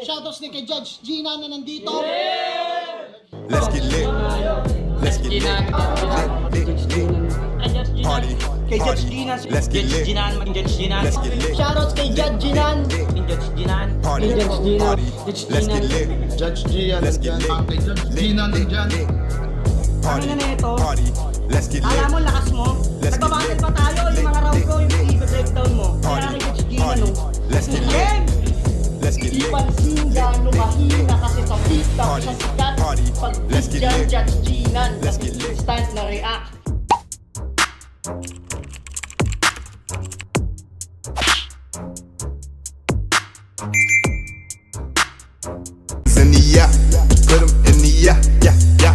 Shoutouts ni kay Judge Gina na nandito. Let's get lit. Let's get lit. Party. Kay Judge Gina. Let's get lit. Let's get lit. Shoutouts kay Judge Ginan. Party. Party. Let's get lit. Judge Gian. Let's get lit. Gina nandyan. Party. Ano na ito? Party. Let's get lit. Alam mo, lakas mo. Let's get Nagbabattle lit. pa tayo. Yung mga round ko, yung i-breakdown mo. Kaya Party. kay Judge Gina, Party. no? Let's get lit. Game! Let's get Di lit. pansin gano'ng mahina kasi sa TikTok Party. sa sikat. Party. Pag Let's get dyan, lit. Judge Ginan. Let's get lit. Instant na react. In the yeah, put 'em in the yeah, yeah, yeah.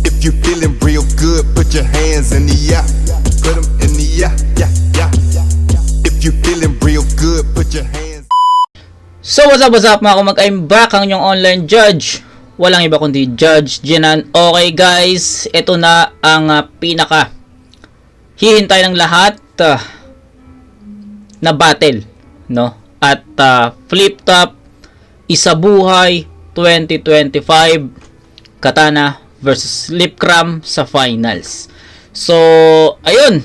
If you feeling real good, put your hands in the yeah, put 'em in the yeah, yeah, yeah. If you feeling real good, put your hands. So what's up mga kumag, I'm back ang inyong online judge. Walang iba kundi Judge Ginan. Okay guys, ito na ang pinaka hihintay ng lahat na battle, no? At Flip Top Isabuhay 2025 Katana versus Lipcram sa finals. So ayun,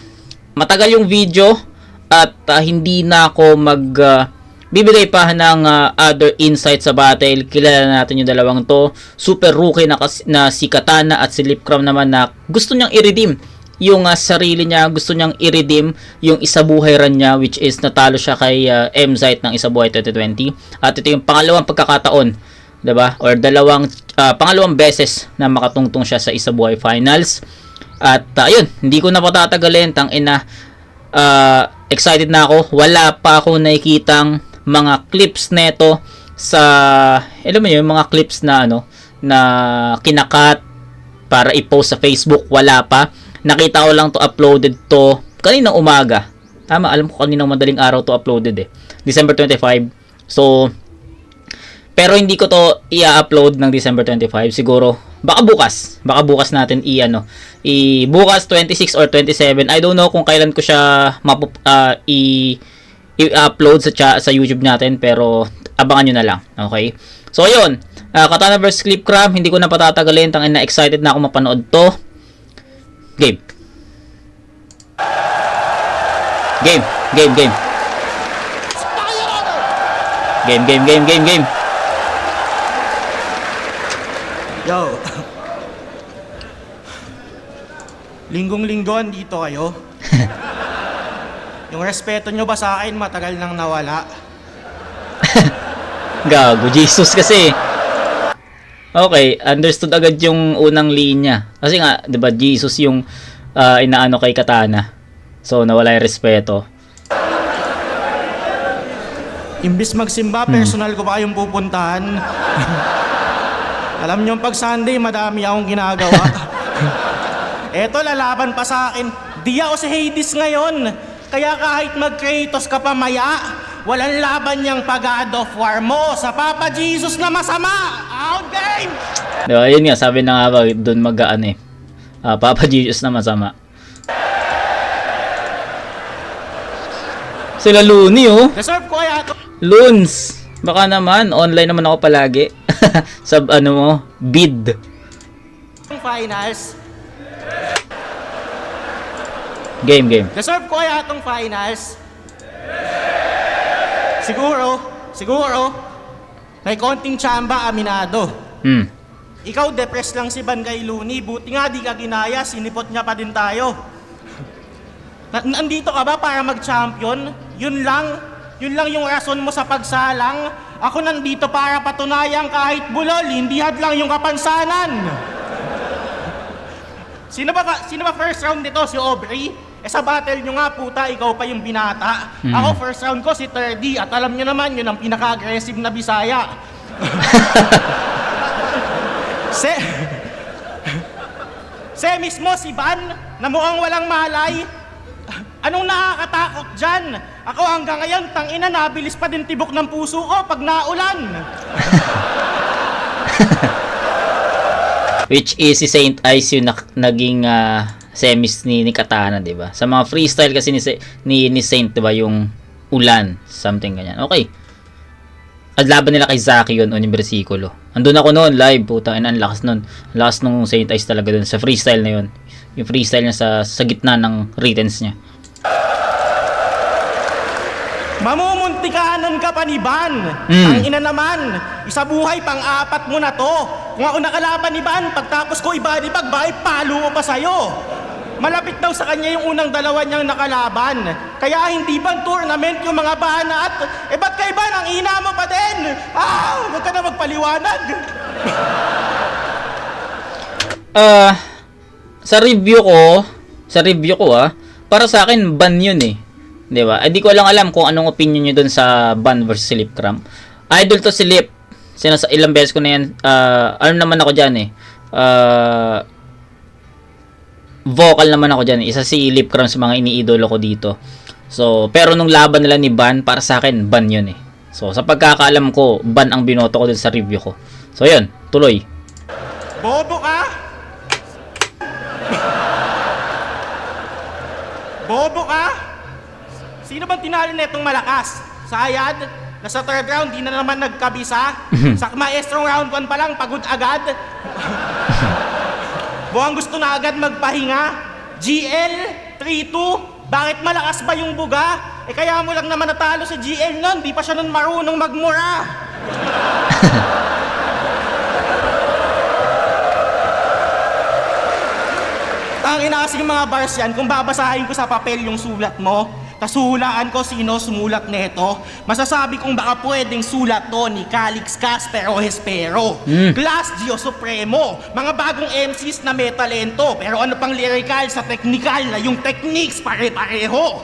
matagal yung video at hindi na ako bibigay pa ng other insights sa battle. Kilala natin yung dalawang to. Super rookie na si Katana at si Lipcram naman na gusto niyang i-redeem yung sarili niya. Gusto niyang i-redeem yung Isabuhay run niya, which is natalo siya kay M-Zite ng Isabuhay 2020. At ito yung pangalawang pagkakataon, diba? Or pangalawang beses na makatungtong siya sa Isabuhay finals. At ayun, hindi ko na patatagalin. Excited na ako. Wala pa ako nakikitang mga clips neto sa, alam mo yun, mga clips na na kinakat para i-post sa Facebook. Wala pa. Nakita ko lang to uploaded to kaninang umaga. Tama, alam ko kaninang madaling araw to uploaded December 25. So pero hindi ko to i-upload ng December 25. Siguro baka bukas natin bukas 26 or 27. I don't know kung kailan ko siya i-upload sa YouTube natin, pero abangan nyo na lang. Okay? So ayun, Katana vs Lipcram, hindi ko na patatagalin. Na excited na ako mapanood to. Game. Game. Yo. Linggong-linggo andito kayo. Yung respeto nyo ba sa akin matagal nang nawala? Gago, Jesus kasi. Okay, understood agad yung unang linya. Kasi nga, 'di ba, Jesus yung inaano kay Katana. So nawala yung respeto. Imbis magsimba, personal ko pa kayong pupuntahan. Alam nyo, pag Sunday, madami akong ginagawa. Eto, lalaban pa sa akin. Dia o si Hades ngayon. Kaya kahit mag-Kratos ka pa maya, walang laban niyang pag-God of War mo sa Papa Jesus na masama. Out game! Diba, yun nga, sabi na nga ba, doon Papa Jesus na masama. Sila Looney, Deserve ko kaya ito. Loons, baka naman, online naman ako palagi. Sa bid. Finals. Game. Deserve ko kaya itong finals. Siguro, may konting tsamba, aminado. Ikaw, depressed lang si Ban kay Looney. Buti nga di ka ginaya, sinipot niya pa din tayo. Nandito ka ba para mag-champion? Yun lang yung rason mo sa pagsalang. Ako nandito para patunayan kahit bulol, hindi hadlang yung kapansanan. Sino ba first round nito? Si Aubrey? Sa battle nyo nga, puta, ikaw pa yung binata. Ako first round ko si 30 at alam nyo naman, yun ang pinaka-aggressive na Bisaya. Mismo si Van, na mukhang walang malay. Anong nakakatakot dyan? Ako hanggang ngayon, tangina, nabilis pa din tibok ng puso ko pag naulan. Which is si Saint Ice yung naging semis ni Katana, 'di ba? Sa mga freestyle kasi ni Saint, 'di ba, yung ulan, something ganyan. Okay. laban nila kay Zaki yun, on yung bersikulo. Andun ako noon, live, puta, ang lakas nun. Ang lakas nung Saint Ice talaga dun, sa freestyle na yun. Yung freestyle niya sa gitna ng writtens niya. Mamumuntikaanan ka pa ni Ban. Ang ina naman, isa buhay pang-apat mo na to. Kung ako nakalaban ni Ban, pagtapos ko i-body bag, bakit palo ko pa sa'yo? Malapit daw sa kanya yung unang dalawa niyang nakalaban. Kaya hindi bang tournament yung mga bana at, ba't kay Ban ang ina mo pa din? Huwag ka na magpaliwanag. Sa review ko para sa akin ban yun eh. 'Di ba? Di ko lang alam kung anong opinion niyo dun sa ban versus Lip Cram. Idol to si Lip. Ilang beses ko na yan, ano naman ako diyan eh. Vocal naman ako diyan. Isa si Lip Cram sa mga iniidolo ko dito. So, pero nung laban nila ni Ban, para sa akin ban yun eh. So, sa pagkakaalam ko, ban ang binoto ko dun sa review ko. So, yun, tuloy. Bobo ka? Bobo ka? Sino bang tinalo netong malakas? Sayad? Nasa third round, di na naman nagkabisa? Sa maestrong round 1 pa lang, pagod agad? Buwang gusto na agad magpahinga? GL? 3-2? Bakit malakas ba yung buga? Kaya mo lang naman natalo sa GL nun, di pa siya nun marunong magmura. Tangina kasing mga bars yan, kung babasahin ko sa papel yung sulat mo, kasuhulaan ko sino sumulat neto, masasabi kong baka pwedeng sulat to ni Calix Casper o Hespero. Class Dio Supremo, mga bagong MCs na may talento, pero ano pang lyrical sa technical na yung techniques pare-pareho.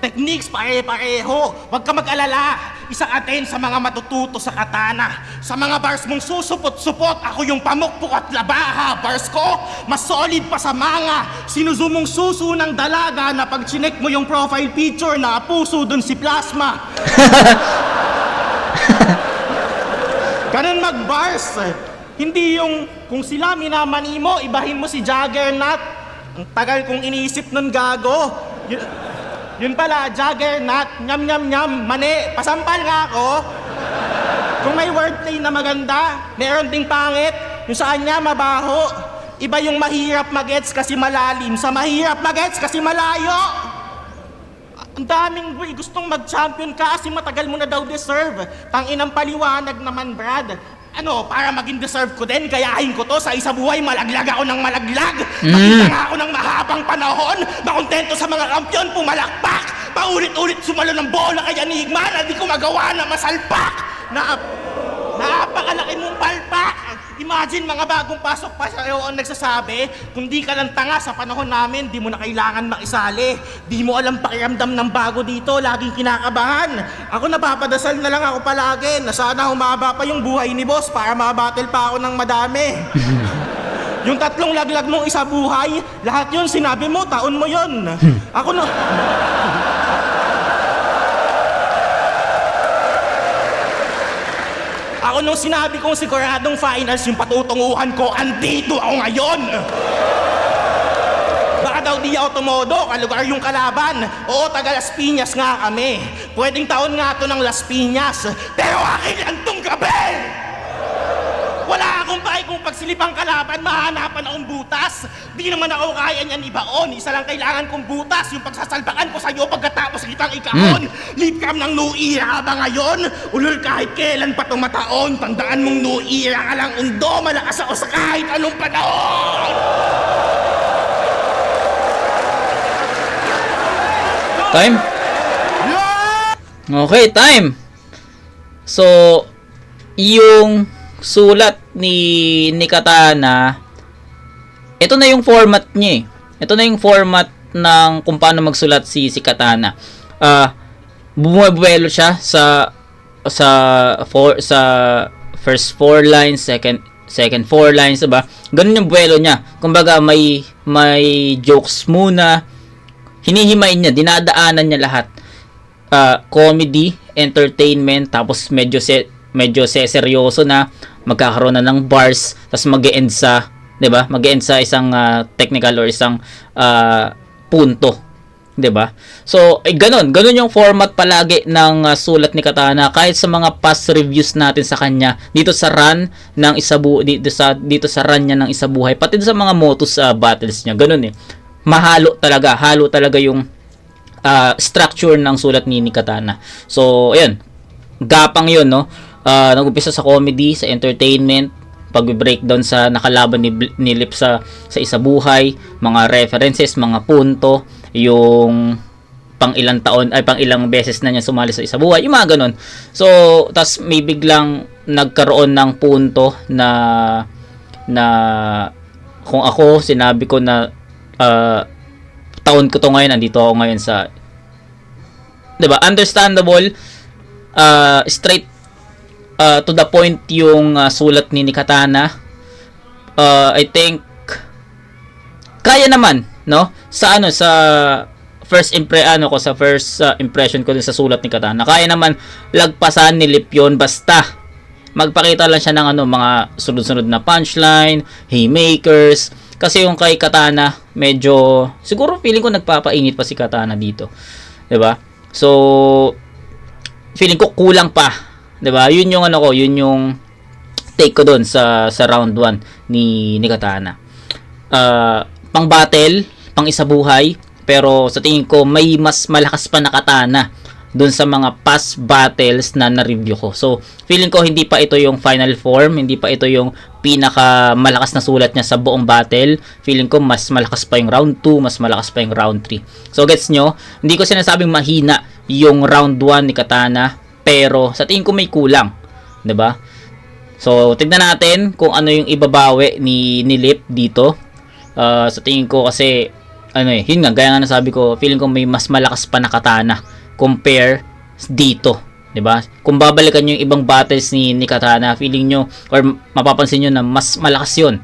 Techniques pare-pareho. Huwag ka mag-alala. Isang atin sa mga matututo sa katana. Sa mga bars mong susupot-supot, ako yung pamukpok at labaha. Bars ko, mas solid pa sa mga sinuzumong suso ng dalaga na pag chinek mo yung profile picture na puso dun si Plasma. Ganun mag-bars. Hindi yung kung sila minamani mo, ibahin mo si Juggernaut. Ang tagal kong iniisip nun, gago. Yun pala, Juggernaut, nyam, mani, pasampal nga ako. Kung may wordplay na maganda, meron ding pangit, yung sa kanya mabaho. Iba yung mahirap magets kasi malalim, sa mahirap magets kasi malayo. Ang daming gustong mag-champion ka kasi matagal mo na daw deserve. Tanginang paliwanag naman, Brad. Ano, para maging deserve ko din, kayahin ko to sa isa buhay, malaglag ako ng malaglag. Makita nga ako ng mahabang panahon, makontento sa mga kampiyon, pumalakpak. Paulit-ulit sumalo ng bola kay Enigma na di ko magawa na masalpak. Napakalaki mong palpak. Imagine mga bagong pasok pa sa'yo ang nagsasabi, kung di ka lang tanga sa panahon namin, di mo na kailangan makisali. Di mo alam pakiramdam ng bago dito, laging kinakabahan. Ako napapadasal na lang ako palagi na sana humaba pa yung buhay ni boss para mabattle pa ako ng madami. Yung 3 laglag mong isa buhay, lahat yun sinabi mo, taon mo yun. Ako nung sinabi kong siguradong finals yung patutunguhan ko, andito ako ngayon! Baka daw di ako tumodo, kalugar yung kalaban. Oo, taga Las Piñas nga kami. Pwedeng taon nga to ng Las Piñas, pero akin lang tong gabi! Wala akong pake kung pagsilipang kalaban, mahanapan akong butas. Di naman ako kaya niyan ibaon. Isa lang kailangan kong butas, yung pagsasalbakan ko sa'yo pagkatapos kitang ikaon. Lead cam ng new era ba ngayon? Ulol kahit kailan pa tumataon. Tandaan mong new era ka lang undo, malakas ako sa kahit anong panahon. Time? Okay, time. So, yung sulat ni Katana, ito na yung format niya eh. Ito na yung format ng kung paano magsulat si Katana. Bumubuelo siya sa first 4 lines, second 4 lines, diba? Ganun yung buwelo niya. Kumbaga may jokes muna, hinihimayin niya, dinadaanan niya lahat. Comedy, entertainment, tapos medyo seryoso na, magkakaroon na ng bars, tapos mag-e-end sa, 'di ba? Mag-e-end sa isang technical or isang punto. 'Di ba? So, ganun yung format palagi ng sulat ni Katana kahit sa mga past reviews natin sa kanya dito sa run ng dito sa run niya ng Isabuhay, pati sa mga Motus battles niya. Ganun eh. Halo talaga yung structure ng sulat ni Katana. So, ayun. Gapang 'yun, no? Nag-umpisa sa comedy, sa entertainment, pag-breakdown sa nakalaban ni Lip sa Isabuhay, mga references, mga punto, yung pang ilang beses na niya sumali sa Isabuhay, yung mga ganun. So, tas may biglang nagkaroon ng punto na kung ako, sinabi ko na taon ko to ngayon, andito ako ngayon sa, 'di ba? Understandable, straight to the point yung sulat ni Katana. I think kaya naman, no? Sa first impression ko dun sa sulat ni Katana. Kaya naman lagpasan ni Lip yun, basta magpakita lang siya ng mga sunod-sunod na punchline, haymakers. Kasi yung kay Katana, medyo siguro feeling ko nagpapainit pa si Katana dito. 'Di ba? So feeling ko kulang pa, 'di ba? Yun yung take ko doon sa round 1 ni Katana. Pang battle, pang Isabuhay, pero sa tingin ko may mas malakas pa na Katana doon sa mga past battles na na-review ko. So, feeling ko hindi pa ito yung final form, hindi pa ito yung pinaka malakas na sulat niya sa buong battle. Feeling ko mas malakas pa yung round 2, mas malakas pa yung round 3. So, gets nyo? Hindi ko sinasabing mahina yung round 1 ni Katana, pero sa tingin ko may kulang, 'di ba? So, tignan natin kung ano yung ibabawi ni Lip dito. Sa tingin ko kasi yun nga, gaya nga nasabi ko, feeling ko may mas malakas pa na Katana compare dito, 'di ba? Kung babalikan yung ibang battles ni Katana, feeling nyo or mapapansin nyo na mas malakas yun,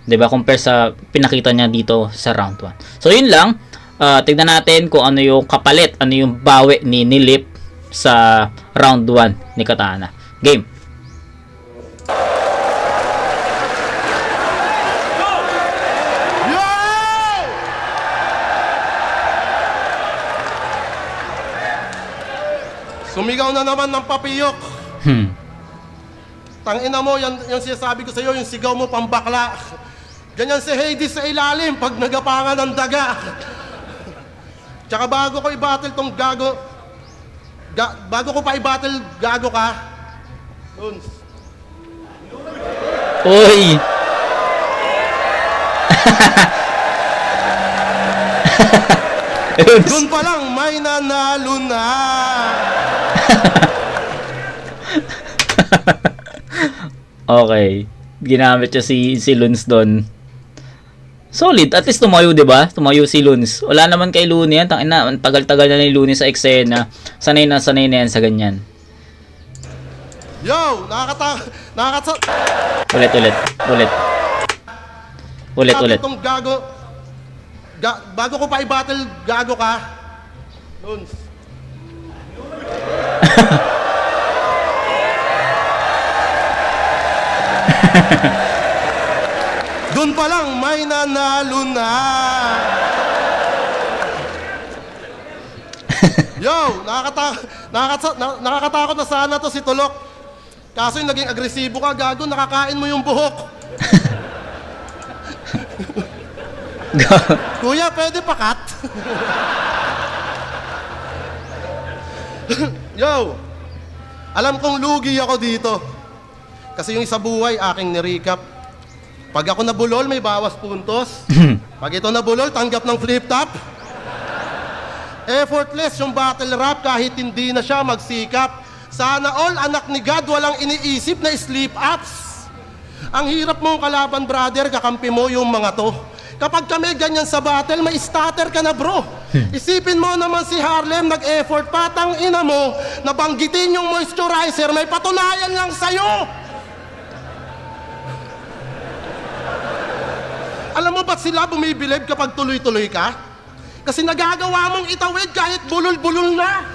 'di ba, compare sa pinakita niya dito sa round 1. So yun lang, tignan natin kung ano yung kapalit, ano yung bawi ni Lip sa round 1 ni Katana. Game. Sumigaw na naman ng papiyok. Tangina mo, yung sinasabi ko sa iyo, yung sigaw mo pambakla. Ganyan si Hades sa ilalim pag nagapangan ng daga. Tsaka bago ko i-battle tong gago, bago ko pa i-battle gago ka, Luns. Uy! Doon pa lang, may nanalo na. Okay. Ginamit niya si Luns doon. Solid. At least tumayo, 'di ba? Tumayo si Luns. Wala naman kay Looney yan. Tangina, tagal-tagal na ni Looney sa eksena. Sanay na yan sa ganyan. Yo, Ulit. Itong gago, bago ko pa i-battle gago ka, Luns. Doon pa lang, may nanalo na. Yo, nakakatakot na sana to si Tulok. Kaso yung naging agresibo ka, gago, nakakain mo yung buhok. Kuya, pwede pakat? Yo, alam kong lugi ako dito. Kasi yung Isabuhay, aking nirecap. Pag ako nabulol, may bawas puntos. Pag ito nabulol, tanggap ng flip top. Effortless yung battle rap kahit hindi na siya magsikap. Sana all, anak ni God, walang iniisip na sleep-ups. Ang hirap mong kalaban, brother, kakampi mo yung mga to. Kapag kami ganyan sa battle, may starter ka na, bro. Isipin mo naman si Harlem, nag-effort, patang ina mo, nabanggitin yung moisturizer, may patunayan lang sa'yo. Alam mo ba't sila bumibilib kapag tuloy-tuloy ka? Kasi nagagawa mong itawid kahit bulol-bulol na.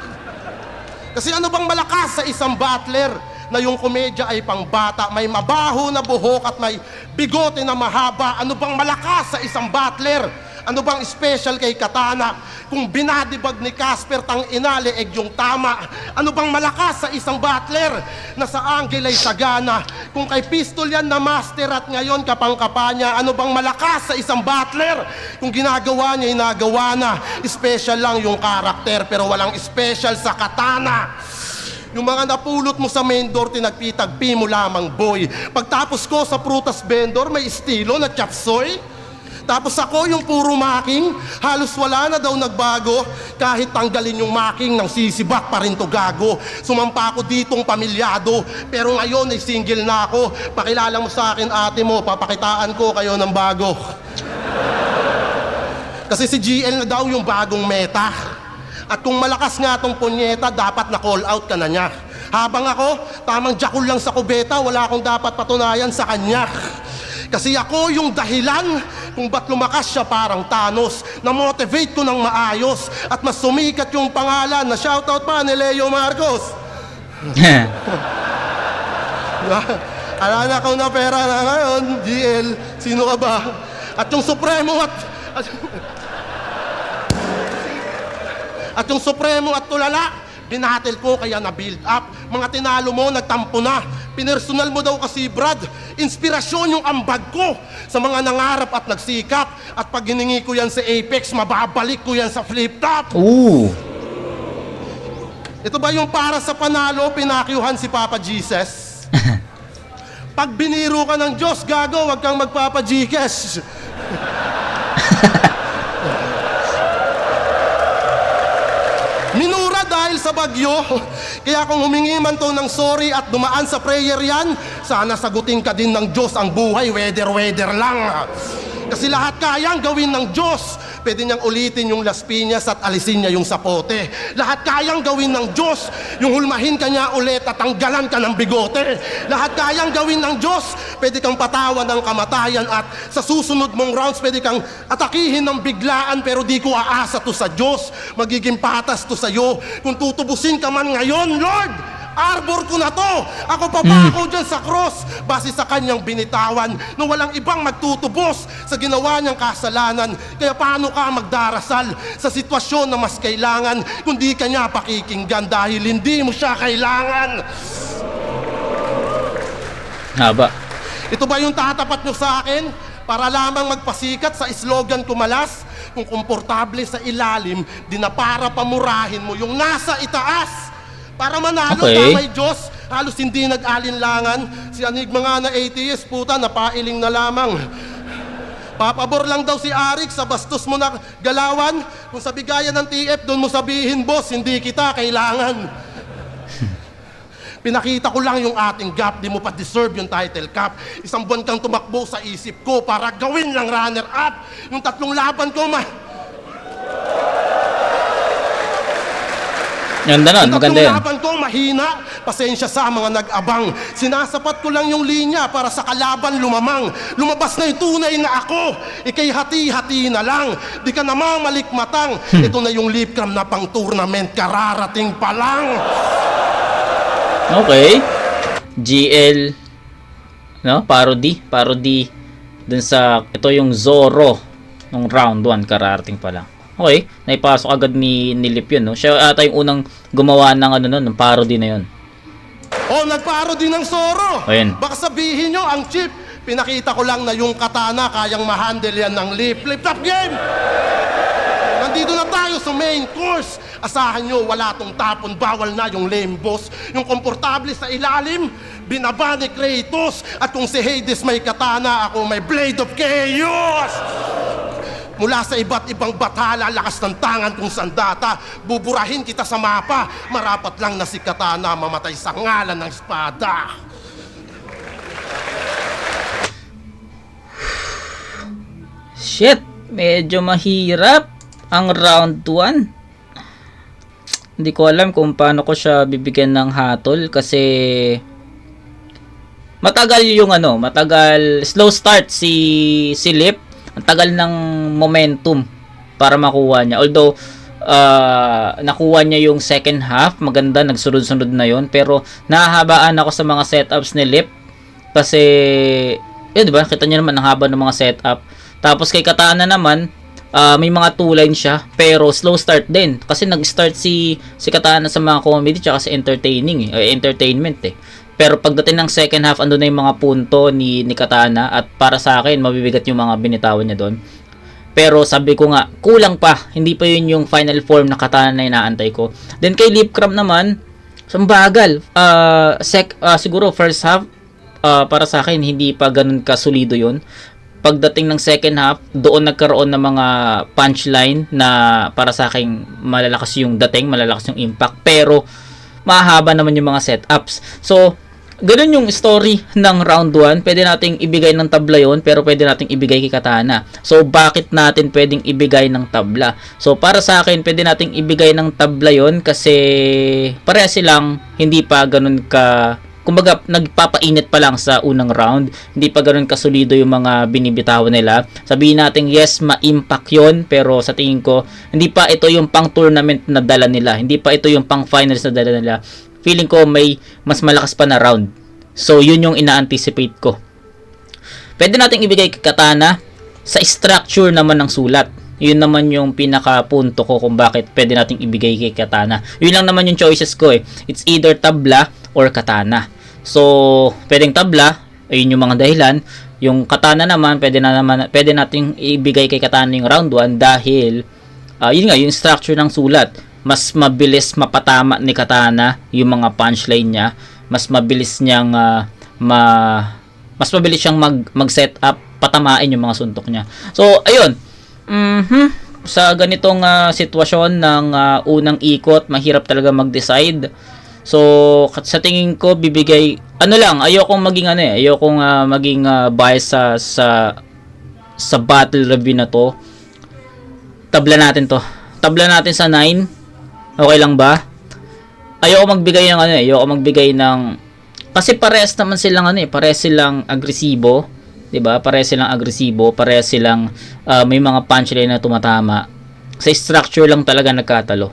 Kasi ano bang malakas sa isang battler na yung komedya ay pangbata, may mabaho na buhok at may bigote na mahaba? Ano bang malakas sa isang battler? Ano bang special kay Katana? Kung binadibag ni Casper tang inaleeg yung tama. Ano bang malakas sa isang battler na sa angle ay sagana? Kung kay pistol yan na master at ngayon kapangkapa niya, ano bang malakas sa isang battler? Kung ginagawa niya, inagawa na. Special lang yung karakter pero walang special sa Katana. Yung mga napulot mo sa main door, tinagpi-tagpi mo lamang, boy. Pagtapos ko sa prutas vendor, may estilo na chapsoy. Tapos ako yung puro making, halos wala na daw nagbago. Kahit tanggalin yung making, ng sisibak pa rin to gago. Sumampa ako ditong pamilyado, pero ngayon ay single na ako. Pakilala mo sa akin ate mo, papakitaan ko kayo ng bago. Kasi si GL na daw yung bagong meta. At kung malakas nga tong punyeta, dapat na-call out ka na niya. Habang ako, tamang jakul lang sa kubeta, wala akong dapat patunayan sa kanya. Kasi ako yung dahilan kung ba't lumakas siya parang Thanos. Na-motivate ko ng maayos at mas sumikat yung pangalan na shoutout pa ni Leo Marcos. Alala ko na pera na ngayon, GL, sino ka ba? At yung Supremo at yung Supremo at tulala, binatel ko kaya na-build up. Mga tinalo mo, nagtampo na. Pinersonal mo daw kasi, Brad. Inspirasyon yung ambag ko sa mga nangarap at nagsikap. At pag hiningi ko yan sa Apex, mababalik ko yan sa flip top. Ooh. Ito ba yung para sa panalo, pinakyuhan si Papa Jesus? Pag biniro ka ng Diyos, gago, wag kang magpapa-Gcash. Minura dahil sa bagyo. Kaya kung humingi man to ng sorry at dumaan sa prayer yan, sana sagutin ka din ng Diyos. Ang buhay, weather lang. Kasi lahat kayang gawin ng Diyos. Pwede niyang ulitin yung Las Piñas at alisin niya yung sapote. Lahat kayang gawin ng Diyos. Yung hulmahin ka niya ulit at tanggalan ka ng bigote. Lahat kayang gawin ng Diyos. Pwede kang patawan ng kamatayan at sa susunod mong rounds pwede kang atakihin ng biglaan, pero di ko aasa to sa Diyos. Magiging patas to sa'yo. Kung tutubusin ka man ngayon, Lord, arbor ko na to. Ako pa ba ako dyan sa cross? Base sa kanyang binitawan na walang ibang magtutubos sa ginawa niyang kasalanan. Kaya paano ka magdarasal sa sitwasyon na mas kailangan kung di ka niya pakikinggan dahil hindi mo siya kailangan? Haba. Ito ba yung tatapat nyo sa akin? Para lamang magpasikat sa slogan ko malas? Kung komportable sa ilalim, di na para pamurahin mo yung nasa itaas. Para manalo, Okay. Tamay Diyos, halos hindi nag-alinlangan. Si Enigma nga na ATS, puta, napailing na lamang. Papabor lang daw si Arik sa bastos mo na galawan. Kung sa bigayan ng TF, doon mo sabihin, boss, hindi kita kailangan. Pinakita ko lang yung ating gap, di mo pa deserve yung title cup. Isang buwan kang tumakbo sa isip ko para gawin lang runner-up. Yung 3 laban ko, Ganda nun, maganda yun. laban ko mahina, pasensya sa mga nag-abang. Sinasapat ko lang yung linya para sa kalaban lumamang. Lumabas na yung tunay na ako, ikay hati-hati na lang. Di ka namang malikmatang. Ito na yung lip cam na pang tournament, kararating pa lang. Okay. GL, no? Parody dun sa, ito yung Zoro nung round 1, kararating pa lang. Okay, naipasok agad ni Lip yun, no? Siya ata yung unang gumawa ng ng parody na yun. Oh, nagparody ng Zoro. Ayun. Baka sabihin nyo, ang cheap. Pinakita ko lang na yung katana kayang ma-handle yan ng lip. Flip top game! Nandito na tayo sa main course. Asahan nyo, wala tong tapon, bawal na yung lame boss. Yung komportable sa ilalim, binaba ni Kratos. At kung si Hades may katana, ako may Blade of Chaos! Mula sa iba't ibang bathala, lakas ng tangan kung sandata. Buburahin kita sa mapa, marapat lang na si katana mamatay sa ngalan ng espada. Shit, medyo mahirap ang round 1. Hindi ko alam kung paano ko siya bibigyan ng hatol kasi matagal yung matagal slow start si Lip. Ang tagal ng momentum para makuha niya. Although nakuha niya yung second half, maganda, nagsunod-sunod na yon, pero nahahabaan ako sa mga setups ni Lip kasi di ba? Kita niyo naman ang haba ng mga setup. Tapos kay Katana naman, may mga two-line siya, pero slow start din. Kasi nag-start si Katana sa mga comedy tsaka sa entertainment eh. Pero pagdating ng second half, ando na yung mga punto ni Katana, at para sa akin, mabibigat yung mga binitawan niya doon. Pero sabi ko nga, kulang pa. Hindi pa yun yung final form na Katana na inaantay ko. Then kay Lipcram naman, sambagal. Siguro first half, para sa akin, hindi pa ganun kasulido yun. Pagdating ng second half, doon nagkaroon ng mga punchline na para sa akin malalakas yung dating, malalakas yung impact, pero mahaba naman yung mga setups. So, ganun yung story ng round 1. Pwede nating ibigay ng tabla yon, pero pwede nating ibigay kay Katana. So, bakit natin pwedeng ibigay ng tabla? So, para sa akin, pwede nating ibigay ng tabla yon kasi pareha silang hindi pa ganun ka, kumbaga, nagpapainit pa lang sa unang round. Hindi pa ganoon kasolido yung mga binibitawan nila. Sabihin natin, yes, ma-impact yun. Pero sa tingin ko, hindi pa ito yung pang-tournament na dala nila. Hindi pa ito yung pang-finals na dala nila. Feeling ko may mas malakas pa na round. So, yun yung ina-anticipate ko. Pwede natin ibigay kay Katana sa structure naman ng sulat. Yun naman yung pinaka-punto ko kung bakit pwede nating ibigay kay Katana. Yun lang naman yung choices ko eh. It's either tabla or Katana. So, pwedeng tabla, ayun yung mga dahilan. Yung Katana naman, pwede nating ibigay kay Katana yung round 1 dahil, yun nga, yung structure ng sulat. Mas mabilis mapatama ni Katana yung mga punchline niya. Mas mabilis niyang, mas mabilis siyang mag-set up, patamain yung mga suntok niya. So, ayun. Sa ganitong sitwasyon ng unang ikot, mahirap talaga mag-decide. So, sa tingin ko, bibigay, ayokong maging maging bias sa battle review na to. Tabla natin to. Tabla natin sa 9. Okay lang ba? Ayoko magbigay ng kasi parehas naman silang parehas silang agresibo, 'di ba? Parehas silang agresibo, parehas silang may mga punchline na tumatama. Sa structure lang talaga nagkatalo.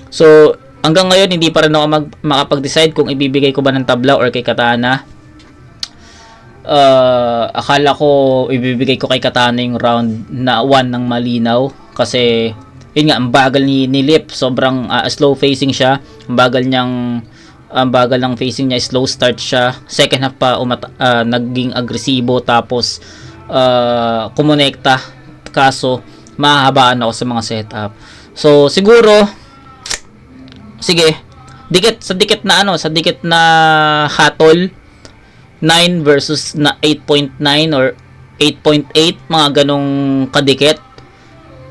So, hanggang ngayon, hindi pa rin ako makapag-decide kung ibibigay ko ba ng tabla or kay Katana. Akala ko ibibigay ko kay Katana yung round na 1 ng malinaw. Kasi, yun nga, ang bagal ni Lip. Sobrang slow facing siya. Ang bagal ng facing niya, slow start siya. Second half pa, naging agresibo. Tapos, kumonekta. Kaso, mahahabaan ako sa mga setup. So, siguro, sige, sa dikit na hatol, 9 versus na 8.9 or 8.8, mga ganong kadikit.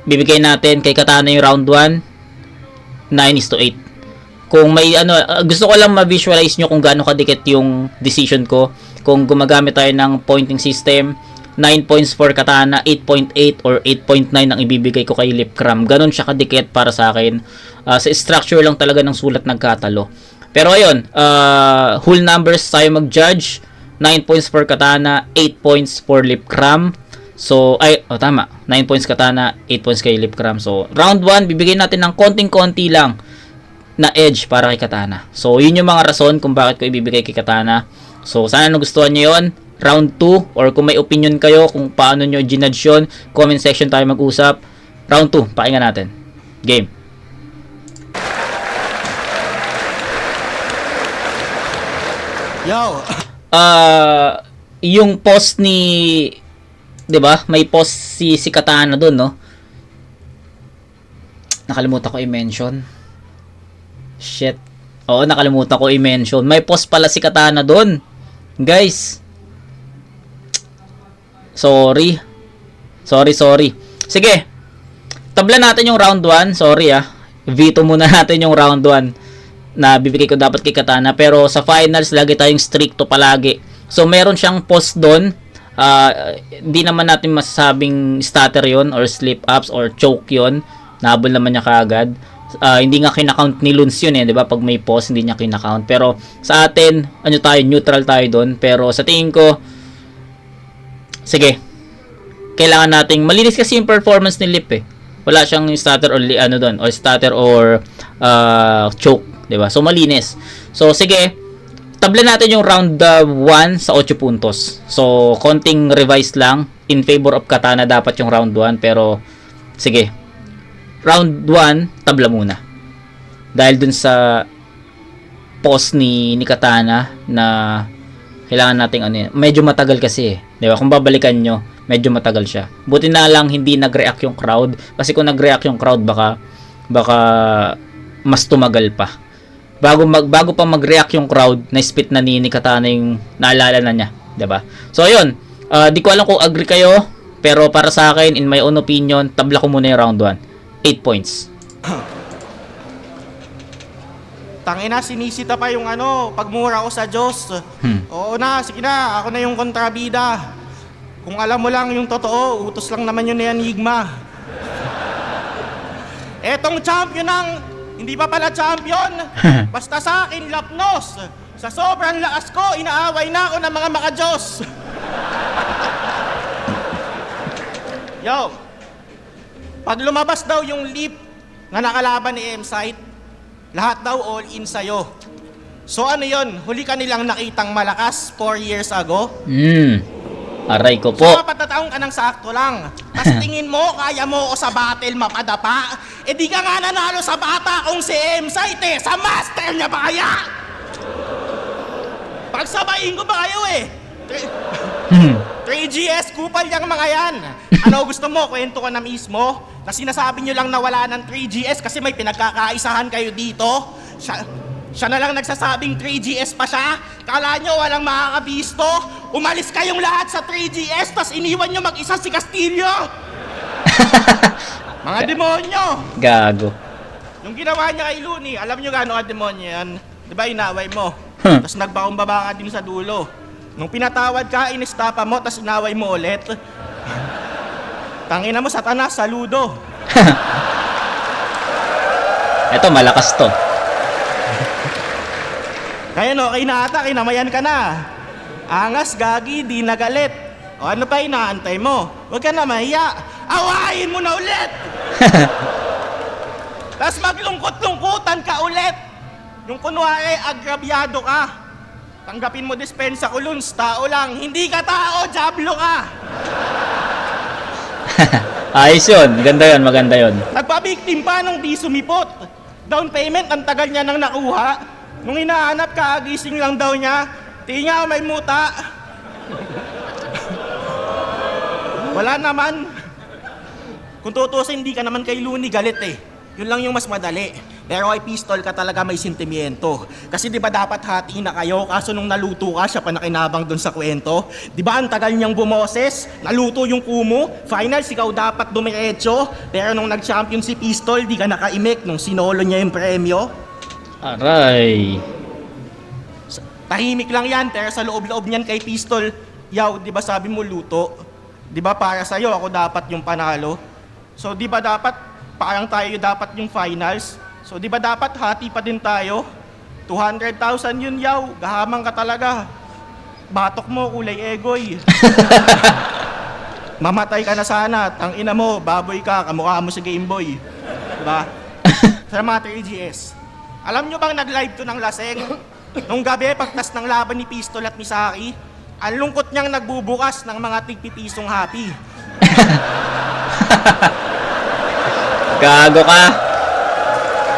Bibigay natin kay Katana yung round 1, 9:8. Kung may gusto ko lang ma-visualize nyo kung gaano kadikit yung decision ko. Kung gumagamit tayo ng pointing system, 9 points for Katana, 8.8 or 8.9 ang ibibigay ko kay Lipcram. Ganon siya kadikit para sa akin. Sa structure lang talaga ng sulat nagkatalo. Pero ayun, whole numbers tayo mag-judge. 9 points for Katana, 8 points for Lipcram. So, tama. 9 points Katana, 8 points kay Lipcram. So, round 1, bibigyan natin ng konting-konti lang na edge para kay Katana. So, yun yung mga rason kung bakit ko ibibigay kay Katana. So, sana nagustuhan nyo yun. Round 2, or kung may opinion kayo kung paano nyo ginudge yun, comment section tayo mag-usap. Round 2, pakinggan natin. Game. Yo! Yung post ni, 'di ba? May post si Katana doon, no? Nakalimutan ko i-mention. Shit. Oo, nakalimutan ko i-mention. May post pala si Katana doon. Guys. Sorry. Sige. Tabla natin yung round 1. Sorry Veto muna natin yung round 1 na bibigay ko dapat kay Katana. Pero sa finals, lagi tayong stricto palagi. So, meron siyang post doon. Di naman natin masasabing stutter yon or slip ups or choke yon. Nahabol naman niya kaagad. Hindi nga kinakount ni Luns yun di ba? Pag may post, hindi niya kinakount. Pero sa atin, neutral tayo doon. Pero sa tingin ko, sige, kailangan nating malinis kasi yung performance ni Lip Wala siyang stutter or doon, or stutter or choke, 'di ba? So malinis. So sige, tabla natin yung round 1 sa 8 puntos. So konting revise lang in favor of Katana dapat yung round 1, pero Sige. Round 1, tabla muna. Dahil dun sa pause ni Katana na kailangan nating ano yan. Medyo matagal kasi eh. Di ba? Kung babalikan nyo, medyo matagal siya. Buti na lang hindi nag-react yung crowd. Kasi kung nag-react yung crowd, baka mas tumagal pa. Bago pa mag-react yung crowd, na-spit na ni Katana yung naalala na niya. Di ba? So, ayun. Di ko alam kung agree kayo. Pero para sa akin, in my own opinion, tabla ko muna yung round 1. 8 points. Tangina, sinisita pa yung pagmura ko sa Diyos. Oo na, sige na, ako na yung kontrabida. Kung alam mo lang yung totoo, utos lang naman yun ni Enigma. Etong champion ng, hindi pa pala champion, basta sa akin, lapnos. Sa sobrang lakas ko, inaaway na ako ng mga makajos. Yo, pag lumabas daw yung lip na nakalaban ni M-Site, lahat daw all in sa'yo. So ano yon? Huli ka nilang nakitang malakas 4 years ago? Aray ko po. So mapatataong ka ng sakto lang. Tapos tingin mo, kaya mo ako sa battle mapadapa? Eh di ka nga nanalo sa bata kung si M-Site eh. Sa master niya ba kaya? Pagsabayin ko ba kayo eh? 3GS, kupal yung mga yan. Ano gusto mo? Kwento ka na mismo? Na sinasabi nyo lang na wala ng 3GS kasi may pinagkakaisahan kayo dito? Siya na lang nagsasabing 3GS pa siya? Kala nyo walang makakabisto? Umalis kayong lahat sa 3GS tas iniwan nyo mag-isa si Castillo? Mga demonyo! Gago. Yung ginawa niya kay Looney, alam nyo gaano ka demonyo yan? Di ba inaway mo? Tapos nagbakumbaba ka din sa dulo. Nung pinatawad ka, inistapa mo, tas inaway mo ulit. Tangina mo, Satanas, saludo. Eto, malakas to. Kaya okay na ata, kinamayan ka na. Angas, gagi, di nagalit. O ano pa inaantay mo? Huwag ka na mahiya. Awayin mo na ulit! Tapos maglungkot-lungkutan ka ulit. Yung kunwari, agrabyado ka. Tanggapin mo dispensa ko, Luns, tao lang. Hindi ka tao, Diablo ka! Ayos yun. Maganda yun. Nagpabiktim pa nung di sumipot. Down payment, ang tagal niya nang nakuha. Nung hinahanap ka, gising lang daw niya. Tinga, may muta. Wala naman. Kung tutusin, hindi ka naman kay Looney galit eh. Yun lang yung mas madali. Pero kay Pistol ka talaga may sentimiento. Kasi di ba dapat hati na kayo, kaso nung naluto ka, siya pa nakinabang dun sa kwento. Di ba ang tagal niyang bumoses, naluto yung kumo, finals ikaw dapat dumiretso, pero nung nag-champion si Pistol, di ka nakaimik nung sinolo niya yung premyo. Aray. Tahimik lang yan, pero sa loob-loob niyan kay Pistol, yaw, di ba sabi mo luto? Di ba para sa'yo, ako dapat yung panalo? So di ba dapat, parang tayo dapat yung finals? So di ba dapat hati pa din tayo? 200,000 yun, yaw. Gahamang ka talaga. Batok mo, kulay egoy. Mamatay ka na sana. Tangina mo, baboy ka. Kamukha mo si Gameboy. Diba? Sa mga 3GS. Alam nyo bang nag-live to ng laseng? Nung gabi, pagtas ng laban ni Pistol at Misaki, ang lungkot niyang nagbubukas ng mga tigpipisong happy. Gago ka.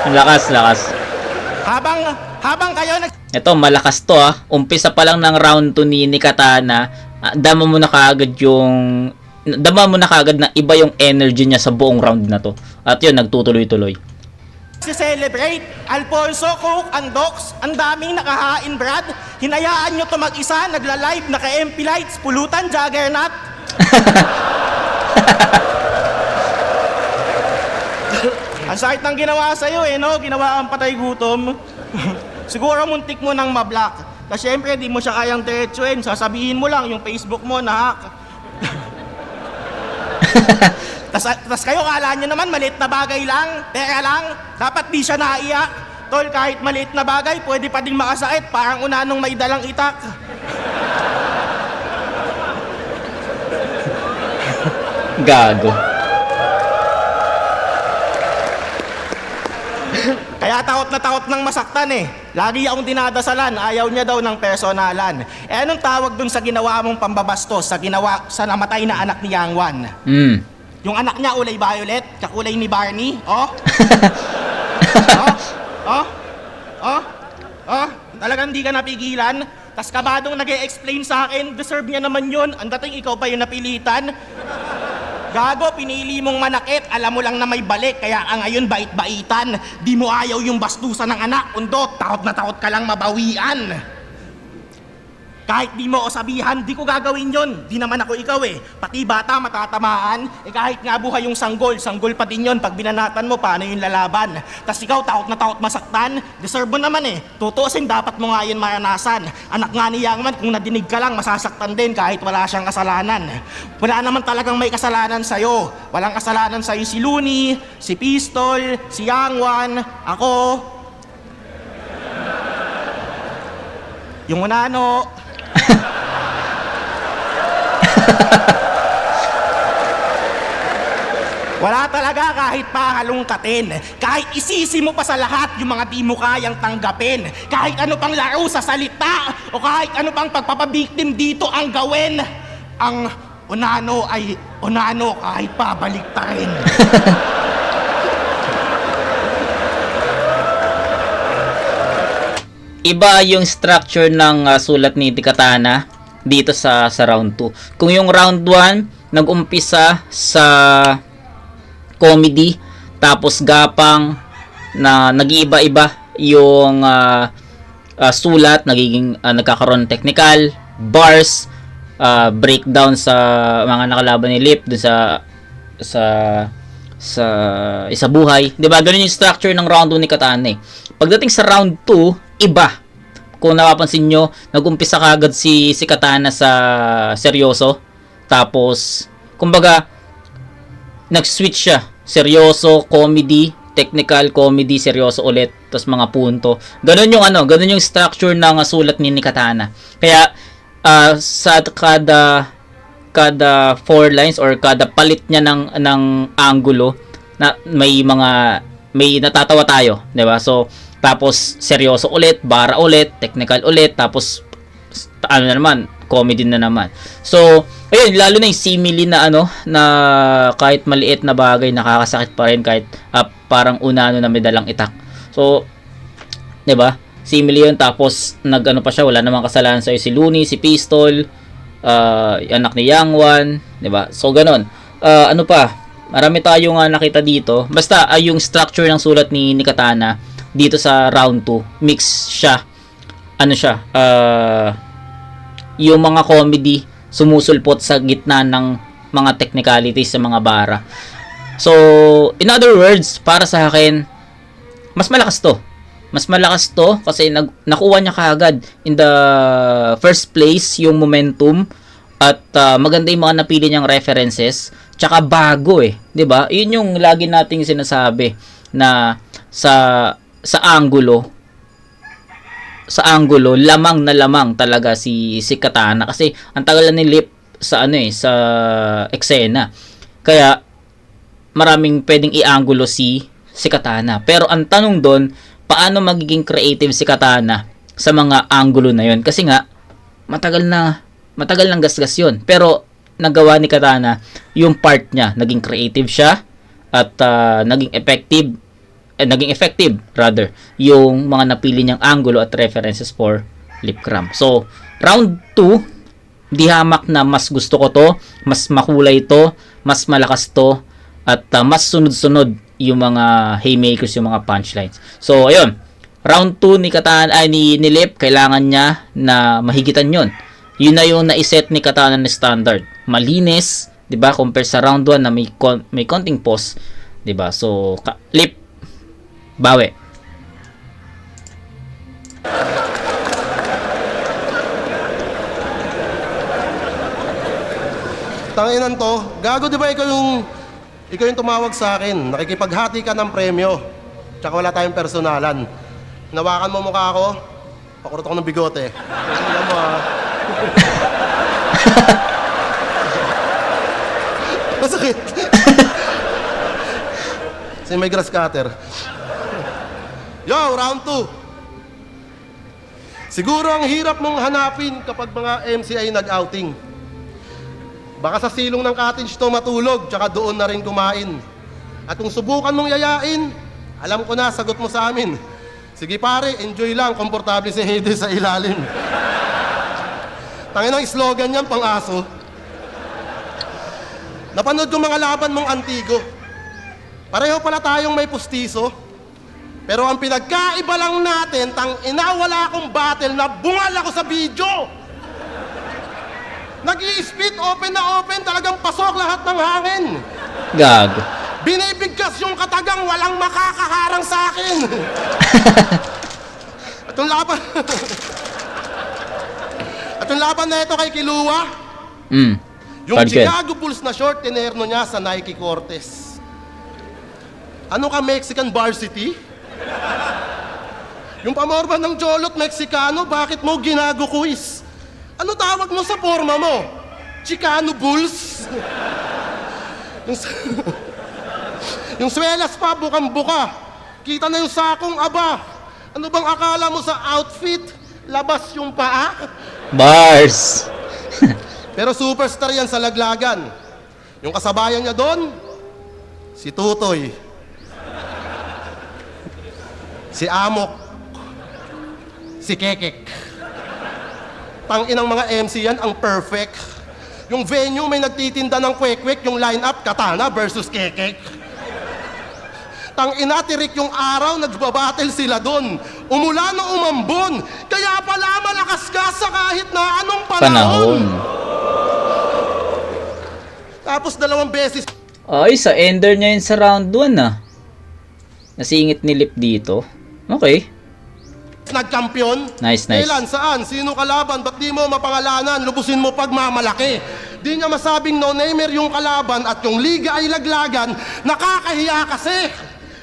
Ang lakas. Habang kayo Ito, malakas to ah. Umpisa pa lang ng round 2 ni Katana, dama mo na kaagad na iba yung energy niya sa buong round na to. At yun, nagtutuloy-tuloy. celebrate Alfonso, Coke, Andox, ang daming nakahain, Brad. Hinayaan nyo to mag-isa, nagla-live, naka-MP lights, pulutan, Juggernaut. Ang sakit ng ginawa sa'yo eh, no? Ginawa kang patay gutom. Siguro muntik mo nang mablock. Kasi syempre, di mo siya kayang diretsuin. Sasabihin mo lang yung Facebook mo na hack. Tas kayo, kala nyo naman, maliit na bagay lang. Teka lang, dapat di siya naiyak. Tol, kahit maliit na bagay, pwede pa ding makasakit. Parang unanong may dalang itak. Gago. Kaya takot na takot ng masaktan eh. Lagi akong dinadasalan, ayaw niya daw ng personalan. Eh anong tawag dun sa ginawa mong pambabastos, sa namatay na anak ni Yang Wan? Yung anak niya, ulay violet, kakulay ni Barney. Oh? Oh? Oh? Oh? Talagang di ka napigilan? Tas kabadong nag-e-explain sa akin, deserve niya naman yun. Ang dating ikaw pa yung napilitan. Gago, pinili mong manakit, alam mo lang na may balik, kaya ka ngayon bait-baitan. Di mo ayaw yung bastusan ng anak, undot, takot na takot ka lang mabawian. Kahit di mo o sabihan, di ko gagawin yon. Di naman ako ikaw eh. Pati bata matatamaan. Kahit nga buhay yung sanggol pa din yon. Pag binanatan mo, paano yung lalaban? Tas ikaw, takot na takot masaktan. Deserve mo naman eh. Tutuusin, dapat mo nga yun maranasan. Anak nga ni Youngman, kung nadinig ka lang, masasaktan din kahit wala siyang kasalanan. Wala naman talagang may kasalanan sa'yo. Walang kasalanan sa'yo si Looney, si Pistol, si Youngwan, ako, yung Unano. Wala talaga kahit pa halongkatin. Kahit isisi mo pa sa lahat yung mga di mo kayang tanggapin. Kahit ano pang laro sa salita o kahit ano pang pagpapabiktim dito ang gawin. Ang Unano ay Unano kahit pa baliktarin. Iba yung structure ng sulat ni Tikatana dito sa round 2. Kung yung round 1 nag-umpisa sa comedy, tapos gapang na nag-iiba-iba yung sulat, nagiging nagkakaroon ng technical, bars, breakdown sa mga nakalaban ni Lip dun sa isa buhay. 'Di ba? Ganun yung structure ng round 1 ni Katana eh. Pagdating sa round 2, iba. Kung napapansin nyo, nag-umpisa kagad si Katana sa seryoso. Tapos, kumbaga, nag-switch siya. Seryoso, comedy, technical, comedy, seryoso ulit. Tapos mga punto. Ganun yung structure ng sulat ni Katana. Kaya, sa kada 4 lines or kada palit niya ng angulo, na may natatawa tayo, 'di ba? So tapos seryoso ulit, bara ulit, technical ulit, tapos ano na naman, comedy na naman. So ayun, lalo na yung simile na na kahit maliit na bagay nakakasakit pa rin kahit parang Unano na may dalang itak. So 'di ba? Simile yun, tapos pa siya, wala namang kasalanan sa si Looney, si Pistol, anak ni Youngwan, 'di ba? So ganun. Ano pa? Marami tayong nakita dito. Basta yung structure ng sulat ni Katana dito sa round 2, mix siya. Yung mga comedy sumusulpot sa gitna ng mga technicalities sa mga bara. So, in other words, para sa akin, mas malakas to. Mas malakas to kasi nakuha niya kaagad in the first place yung momentum at maganda yung mga napili niyang references. Tsaka bago 'di ba? 'Yun yung lagi nating sinasabi na sa angulo lamang na lamang talaga si Katana kasi ang tagal na ni Lip sa sa eksena. Kaya maraming pwedeng i-angulo si Katana. Pero ang tanong doon, paano magiging creative si Katana sa mga angulo na 'yon? Kasi nga matagal nang gasgas 'yon. Pero nagawa ni Katana yung part niya, naging creative siya at naging effective rather yung mga napili niyang angulo at references for Lip Cram. So round 2, di hamak na mas gusto ko to, mas makulay to, mas malakas to, at mas sunod-sunod yung mga haymakers, yung mga punchlines. So ayun, round 2 ni Katana ni Lip, kailangan niya na mahigitan yon. Yun na yung naiset ni Katana na standard. Malinis, 'di ba? Compare sa round 1 na may konting pause, 'di ba? So Lip, bawi. Tanginan to, gago, di ba ikaw yung tumawag sa akin, nakikipaghati ka ng premyo, tsaka wala tayong personalan. Hinawakan mo mukha ako, pakurot ako ng bigote. Tingnan mo Masakit. Kasi may grass cutter. Yo, round 2. Siguro ang hirap mong hanapin kapag mga MC ay nag-outing. Baka sa silong ng cottage to matulog, tsaka doon na rin kumain. At kung subukan mong yayain, alam ko na, sagot mo sa amin. Sige pare, enjoy lang, komportable si Hades sa ilalim. Tangin ang slogan niyan, pang aso. Napanood ko mga laban mong antigo. Pareho pala tayong may pustiso. Pero ang pinagkaiba lang natin, wala akong battle na bungal ako sa video. Nag-i-split open na open, talagang pasok lahat ng hangin. Gago. Binibigkas yung katagang, walang makakaharang sa akin. At yung laban... At yung laban na ito kay Kilua, yung Padkel. Chicago Bulls na short, tinerno niya sa Nike Cortez. Ano ka, Mexican Varsity? Yung pamorba ng Jolot Mexicano, bakit mo ginago-quiz? Ano tawag mo sa forma mo? Chicano Bulls? yung swelas pa, bukang-buka. Kita na yung sakong aba. Ano bang akala mo sa outfit? Labas yung paa? Bars. Pero superstar yan sa laglagan. Yung kasabayan niya doon, si Tutoy. Si Amok. Si Kekek. Tangin ng mga MC yan, ang perfect. Yung venue may nagtitinda ng kwek-kwek, yung line-up, Katana versus Kekek. Tangina, tirik yung araw, nagbabattle sila doon. Umulan o umambon, kaya pala malakas ka sa kahit na anong panahon. Tapos 2 beses Ay, sa ender niya yun sa round 1 ah. Nasingit ni Lip dito. Okay. nagkampiyon. Nice. Kailan, saan, sino kalaban, ba't di mo mapangalanan, lubusin mo pagmamalaki. Di niya masabing no-namer yung kalaban at yung liga ay laglagan, nakakahiya kasi.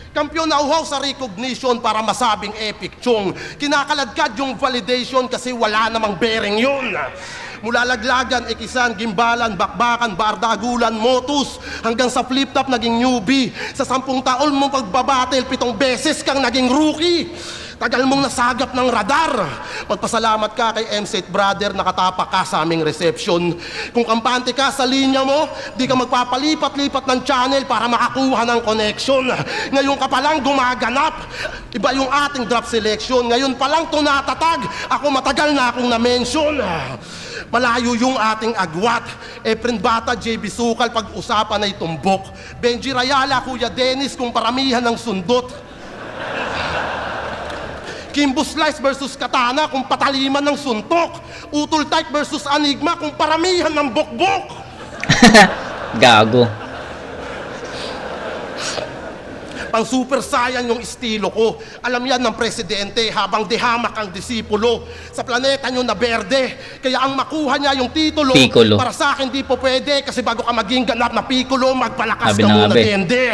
Kampiyon na uhaw sa recognition para masabing epic chong. Kinakaladkad yung validation kasi wala namang bearing yun. Mula laglagan, ikisan, gimbalan, bakbakan, bardagulan, motus, hanggang sa flip-top naging newbie. Sa 10 taon mong pagbabattle, 7 beses kang naging rookie. Tagal mong nasagap ng radar. Magpasalamat ka kay M-Set Brother, nakatapak ka sa aming reception. Kung kampante ka sa linya mo, di ka magpapalipat-lipat ng channel para makakuha ng connection. Ngayon ka palang gumaganap. Iba yung ating drop selection. Ngayon palang tunatatag. Ako matagal na akong na-mention. Malayo yung ating agwat. Efren Bata, JB Sukal, pag-usapan ay tumbok. Benji Rayala, Kuya Dennis, kung paramihan ng sundot. Kimbo Slice versus Katana kung pataliman ng suntok. Utol Type versus Enigma kung paramihan ng bokbok. Gago. Pang super saiyan yung estilo ko. Alam yan ng presidente habang dihamak ang disipulo. Sa planeta nyo na berde. Kaya ang makuha niya yung titulo. Piccolo. Para sa akin di po pwede. Kasi bago ka maging ganap na Piccolo, magpalakas Sabi ka na nga, muna be. dende.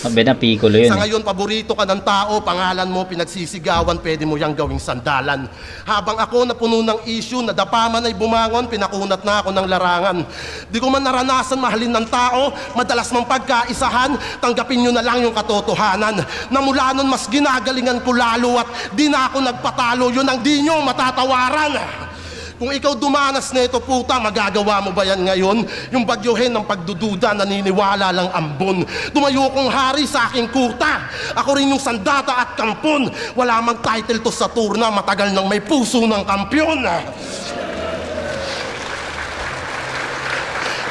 Sabi na Piccolo yun Sa eh. ngayon, paborito ka ng tao, pangalan mo, pinagsisigawan, pwede mo yang gawing sandalan. Habang ako napuno ng issue, nadapaman ay bumangon, pinakunat na ako ng larangan. Di ko man naranasan mahalin ng tao, madalas mang pagkaisahan, tanggapin nyo na lang yung katotohanan. Na mula nun, mas ginagalingan ko lalo at di na ako nagpatalo, yun ang di nyo matatawaran. Kung ikaw dumanas na ito, puta, magagawa mo ba yan ngayon? Yung bagyohin ng pagdududa, naniniwala lang ambon. Tumayo kong hari sa aking kuta. Ako rin yung sandata at kampon. Wala mang title to sa turna, matagal nang may puso ng kampyon.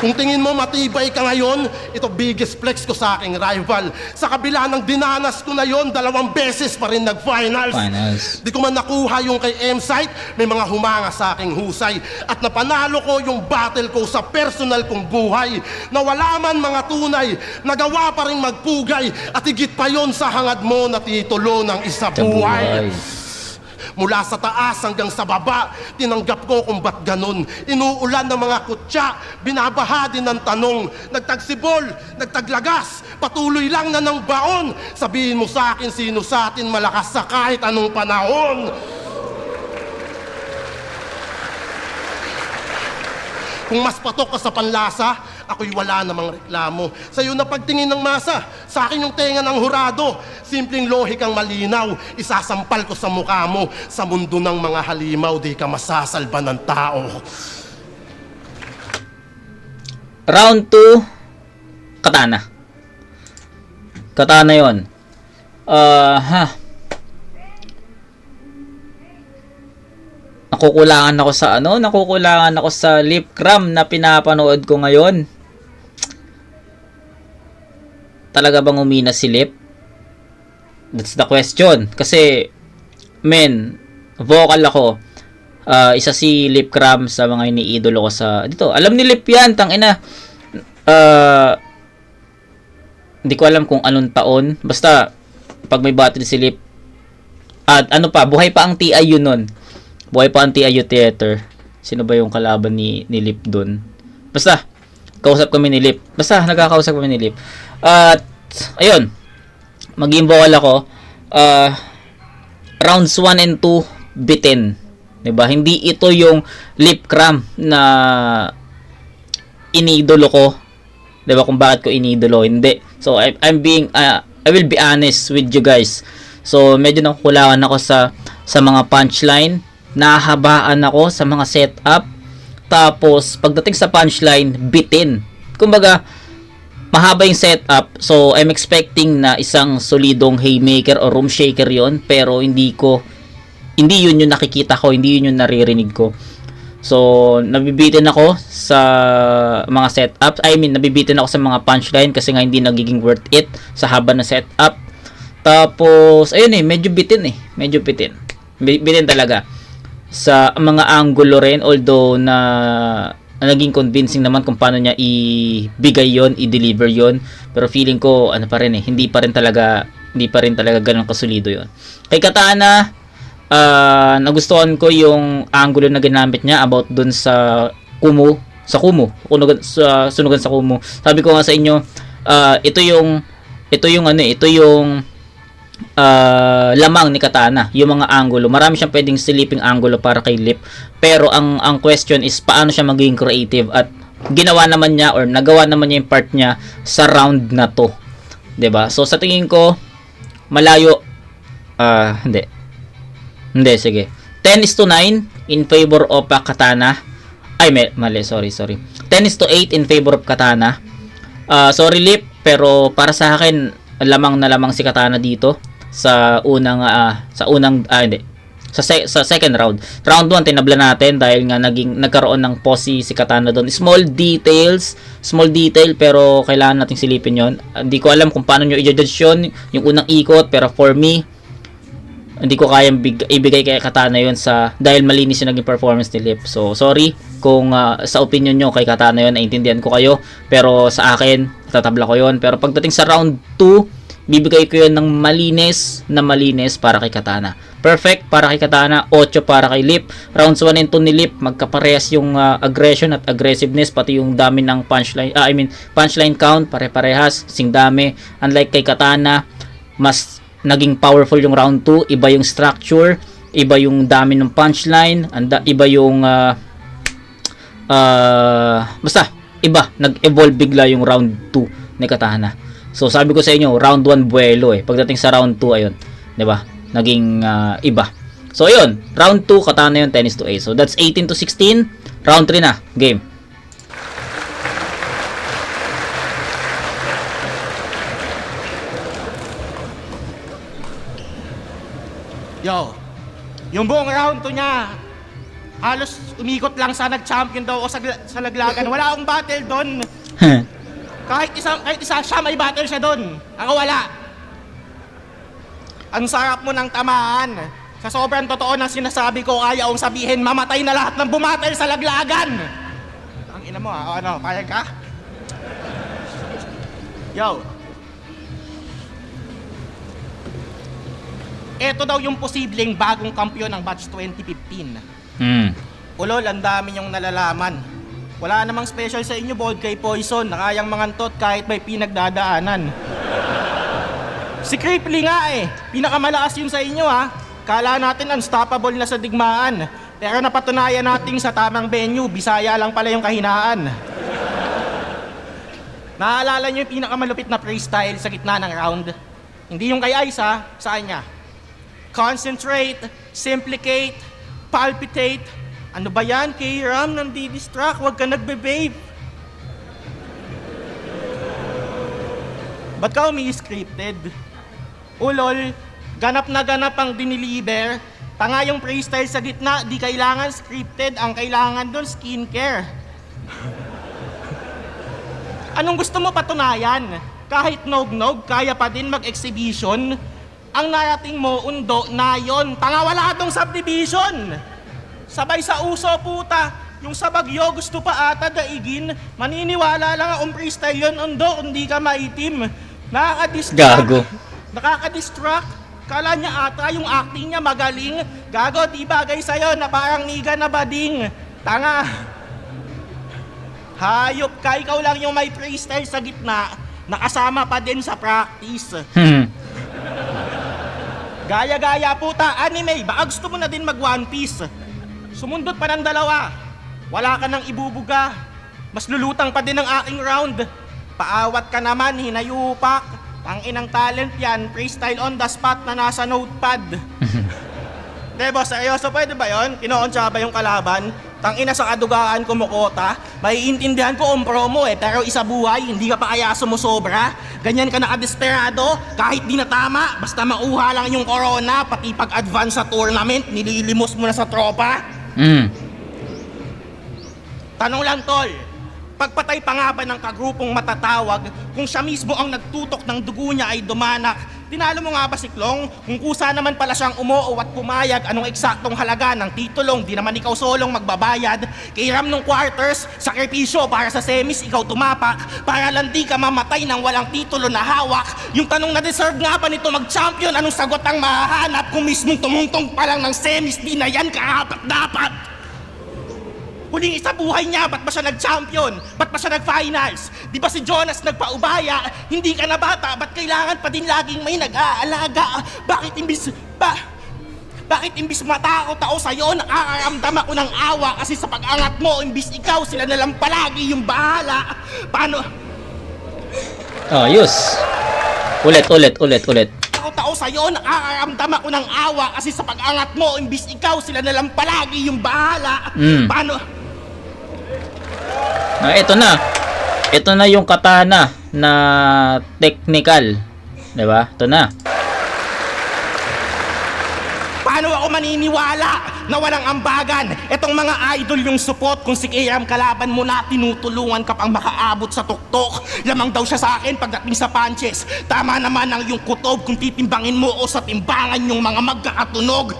Kung tingin mo matibay ka ngayon, ito biggest flex ko sa aking rival. Sa kabila ng dinanas ko na yon, 2 beses pa rin nag-finals. Finals. Di ko man nakuha yung kay M-Site, may mga humanga sa aking husay. At napanalo ko yung battle ko sa personal kong buhay. Na wala man mga tunay, nagawa pa rin magpugay. At higit pa yon sa hangad mo na titulo ng isa buhay. Mula sa taas hanggang sa baba, tinanggap ko kung ba't ganun. Inuulan ng mga kutya, binabaha din ng tanong. Nagtagsibol, nagtaglagas, patuloy lang na ng baon. Sabihin mo sa akin, sino sa atin malakas sa kahit anong panahon. Kung mas patok ka sa panlasa, ako'y wala namang reklamo. Sa'yo na pagtingin ng masa, sa akin yung tenga ng hurado. Simpleng lohikang malinaw, isasampal ko sa mukha mo. Sa mundo ng mga halimaw, di ka masasalba ng tao. round 2, Katana. Katana yon. Nakukulangan ako sa lip cram na pinapanood ko ngayon. Talaga bang umina si Lip? That's the question. Kasi, vocal ako. Isa si Lip Cram sa mga iniidolo ko sa dito. Alam ni Lip yan, tangina. Hindi ko alam kung anong taon. Basta, pag may battle si Lip, at ano pa, buhay pa ang TIU nun. Buhay pa ang TIU Theater. Sino ba yung kalaban ni Lip dun? Basta, kausap kami ni Lip. Nagkakausap kami ni Lip. At, ayun. Mag-game vocal ako. Rounds 1 and 2, bitin. Diba? Hindi ito yung Lip Cram na iniidolo ko. Diba? Kung bakit ko iniidolo. Hindi. So, I will be honest with you guys. So, medyo nakukulangan ako sa mga punchline. Nahabaan ako sa mga setup. Tapos, pagdating sa punchline, bitin. Kumbaga, mahaba yung setup. So, I'm expecting na isang solidong haymaker o room shaker yon. Pero, hindi yun yung nakikita ko. Hindi yun yung naririnig ko. So, nabibitin ako sa mga setups. Nabibitin ako sa mga punchline kasi nga hindi nagiging worth it sa haba ng setup. Tapos, ayun medyo bitin Medyo bitin. Bitin talaga. Sa mga angulo rin, although na naging convincing naman kung paano niya ibigay yon, i-deliver yon. Pero feeling ko, hindi pa rin talaga ganun kasulido yon. Kay Katana, nagustuhan ko yung angulo na ginamit niya about dun sa Kumu. Sunugan sa Kumu. Sabi ko nga sa inyo, ito yung lamang ni Katana, yung mga angulo. Marami siyang pwedeng siliping angulo para kay Lip. Pero ang question is paano siya maging creative at nagawa naman niya yung part niya sa round na to. 'Di ba? So sa tingin ko malayo hindi, sige. 10-9 in favor of Katana. Mali, sorry. 10-8 in favor of Katana. Sorry Lip, pero para sa akin lamang na lamang si Katana dito sa second round. Round 1 tinabla natin dahil nga nagkaroon ng pause si Katana doon. Small detail pero kailangan nating silipin 'yon. Hindi ko alam kung paano niyo i-judge 'yon yung unang ikot, pero for me hindi ko kayang ibigay kay Katana yon dahil malinis yung naging performance ni Lip. So, sorry kung sa opinion nyo kay Katana yon, naintindihan ko kayo. Pero sa akin, tatabla ko yon. Pero pagdating sa round 2, bibigay ko yon ng malinis para kay Katana. Perfect para kay Katana, 8 para kay Lip. Rounds 1 and 2 ni Lip, magkaparehas yung aggression at aggressiveness, pati yung dami ng punchline count, pare-parehas, sing dami. Unlike kay Katana, mas naging powerful yung round 2, iba yung structure, iba yung dami ng punchline, iba yung basta iba, nag-evolve bigla yung round 2 ni Katana. So sabi ko sa inyo, round 1 buwelo pagdating sa round 2 ayun, 'di ba? Naging iba. So ayun, round 2 Katana yun, 10-8. So that's 18-16. Round 3 na, game. Yo, yung buong round 2 niya, halos umikot lang sa nag-champion daw o sa laglagan. Wala akong battle doon. kahit isa siya, may battle siya doon. Ako wala. Ang sarap mo ng tamaan. Sa sobrang totoo ng sinasabi ko, ayaw kong sabihin, mamatay na lahat ng bumatel sa laglagan. Ang ina mo payag ka? Yo. Ito daw yung posibleng bagong kampiyon ng batch 2015. Ulol, ang dami niyong nalalaman. Wala namang special sa inyo, bold kay Poison. Nakayang mangantot kahit may pinagdadaanan. Si Cripply nga pinakamalakas yun sa inyo Kala natin unstoppable na sa digmaan. Pero napatunayan natin sa tamang venue, Bisaya lang pala yung kahinaan. Naalala niyo yung pinakamalupit na freestyle sa gitna ng round? Hindi yung kay Ice sa kanya. Concentrate, simplicate, palpitate. Ano ba yan, K-Ram? Nandidistract, huwag ka nagbe-babe. Ba't ka umi-scripted? Ulol, ganap na ganap ang diniliver. Tanga yung freestyle sa gitna, di kailangan scripted. Ang kailangan doon, skincare. Anong gusto mo patunayan? Kahit nog-nog, kaya pa din mag-exhibition. Ang narating mo, undo, na yon. Tanga, wala dong subdivision. Sabay sa uso, puta. Yung sa Bagyo, gusto pa ata daigin. Maniniwala lang ang freestyle yun, undo, hindi ka maitim. Gago. Nakaka-distract. Kala niya ata yung acting niya magaling. Gago, di bagay sa'yo na parang niga na bading. Tanga. Hayop ka, ikaw lang yung may freestyle sa gitna. Nakasama pa din sa practice. Gaya-gaya puta, anime, baka gusto mo na din mag One Piece. Sumundot pa ng dalawa. Wala ka nang ibubuga. Mas lulutang pa din ang aking round. Paawat ka naman, hinayupak. Tanginang talent yan, freestyle on the spot na nasa notepad. Debo, seryoso, pwede ba yun? Kinoonsya ba yung kalaban? Tangina sa kadugaan kumukota. Maiintindihan ko ang promo pero isa buhay, hindi ka pa kaya sumusobra. Ganyan ka nakadesperado, kahit di na tama, basta mauha lang yung corona, pati pag-advance sa tournament, nililimos mo na sa tropa. Tanong lang, tol. Pagpatay pa nga ba ng kagrupong matatawag kung siya mismo ang nagtutok ng dugo niya ay dumanak? Tinalo mo nga ba si Klong? Kung kusa naman pala siyang umuo at pumayag, anong eksaktong halaga ng titulong? Di naman ikaw solong magbabayad. Kay Ram nung quarters, sakripisyo para sa semis, ikaw tumapak. Para lang di ka mamatay ng walang titulo na hawak. Yung tanong na deserve nga ba nito mag-champion? Anong sagot ang mahahanap kung mismong tumungtong pa lang ng semis? Di na yan karapat-dapat. Huling isa buhay niya, ba't ba siya nag-champion? Ba't ba siya nag-finals? Di ba si Jonas nagpaubaya? Hindi ka na bata, ba't kailangan pa din laging may nag-aalaga? Bakit imbis matakot ako sa'yo, nakakaramdam ako ng awa kasi sa pag-angat mo, imbis ikaw, sila na lang palagi yung bahala. Paano? Ayos. Ulit. Takot ako sa'yo, nakakaramdam ako ng awa kasi sa pag-angat mo, imbis ikaw, sila na lang palagi yung bahala. Paano? Ito na. Ito na yung katana na technical. 'Di ba? Ito na. Paano ako maniniwala na walang ambagan? Etong mga idol yung support kung si Kiram kalaban mo na tinutulungan ka pang makaabot sa tuktok. Lamang daw siya sa akin pagdating sa punches. Tama naman ang yung kutob kung titimbangin mo o sa timbangan yung mga magkakatunog.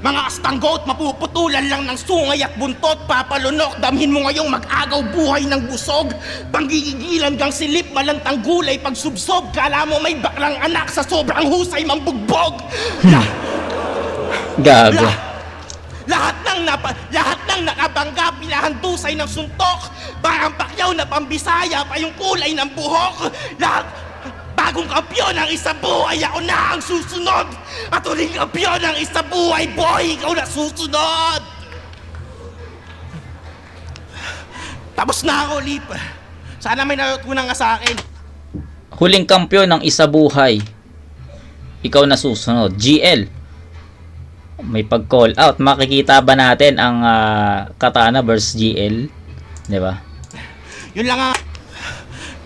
Mga astanggot, mapuputulan lang ng sungay at buntot, papalunok, damhin mo ngayong mag-agaw buhay ng busog. Panggigigilan gang silip, malantang gulay, pagsubsob, kala mo may baklang anak sa sobrang husay mambugbog. Gago. Lahat ng nakabangga, pilahandusay ng suntok, parang pakyaw na pambisaya pa yung kulay ng buhok. Bagong kampiyon ang isa buhay, ako na ang susunod. At uling kampiyon ang isa buhay, boy, ikaw na susunod. Tapos na ako, Lip. Sana may natutunan ka sa akin. Huling kampiyon ng isa buhay. Ikaw na susunod. GL. May pag-call out. Makikita ba natin ang katana versus GL? 'Di ba? Yun lang nga.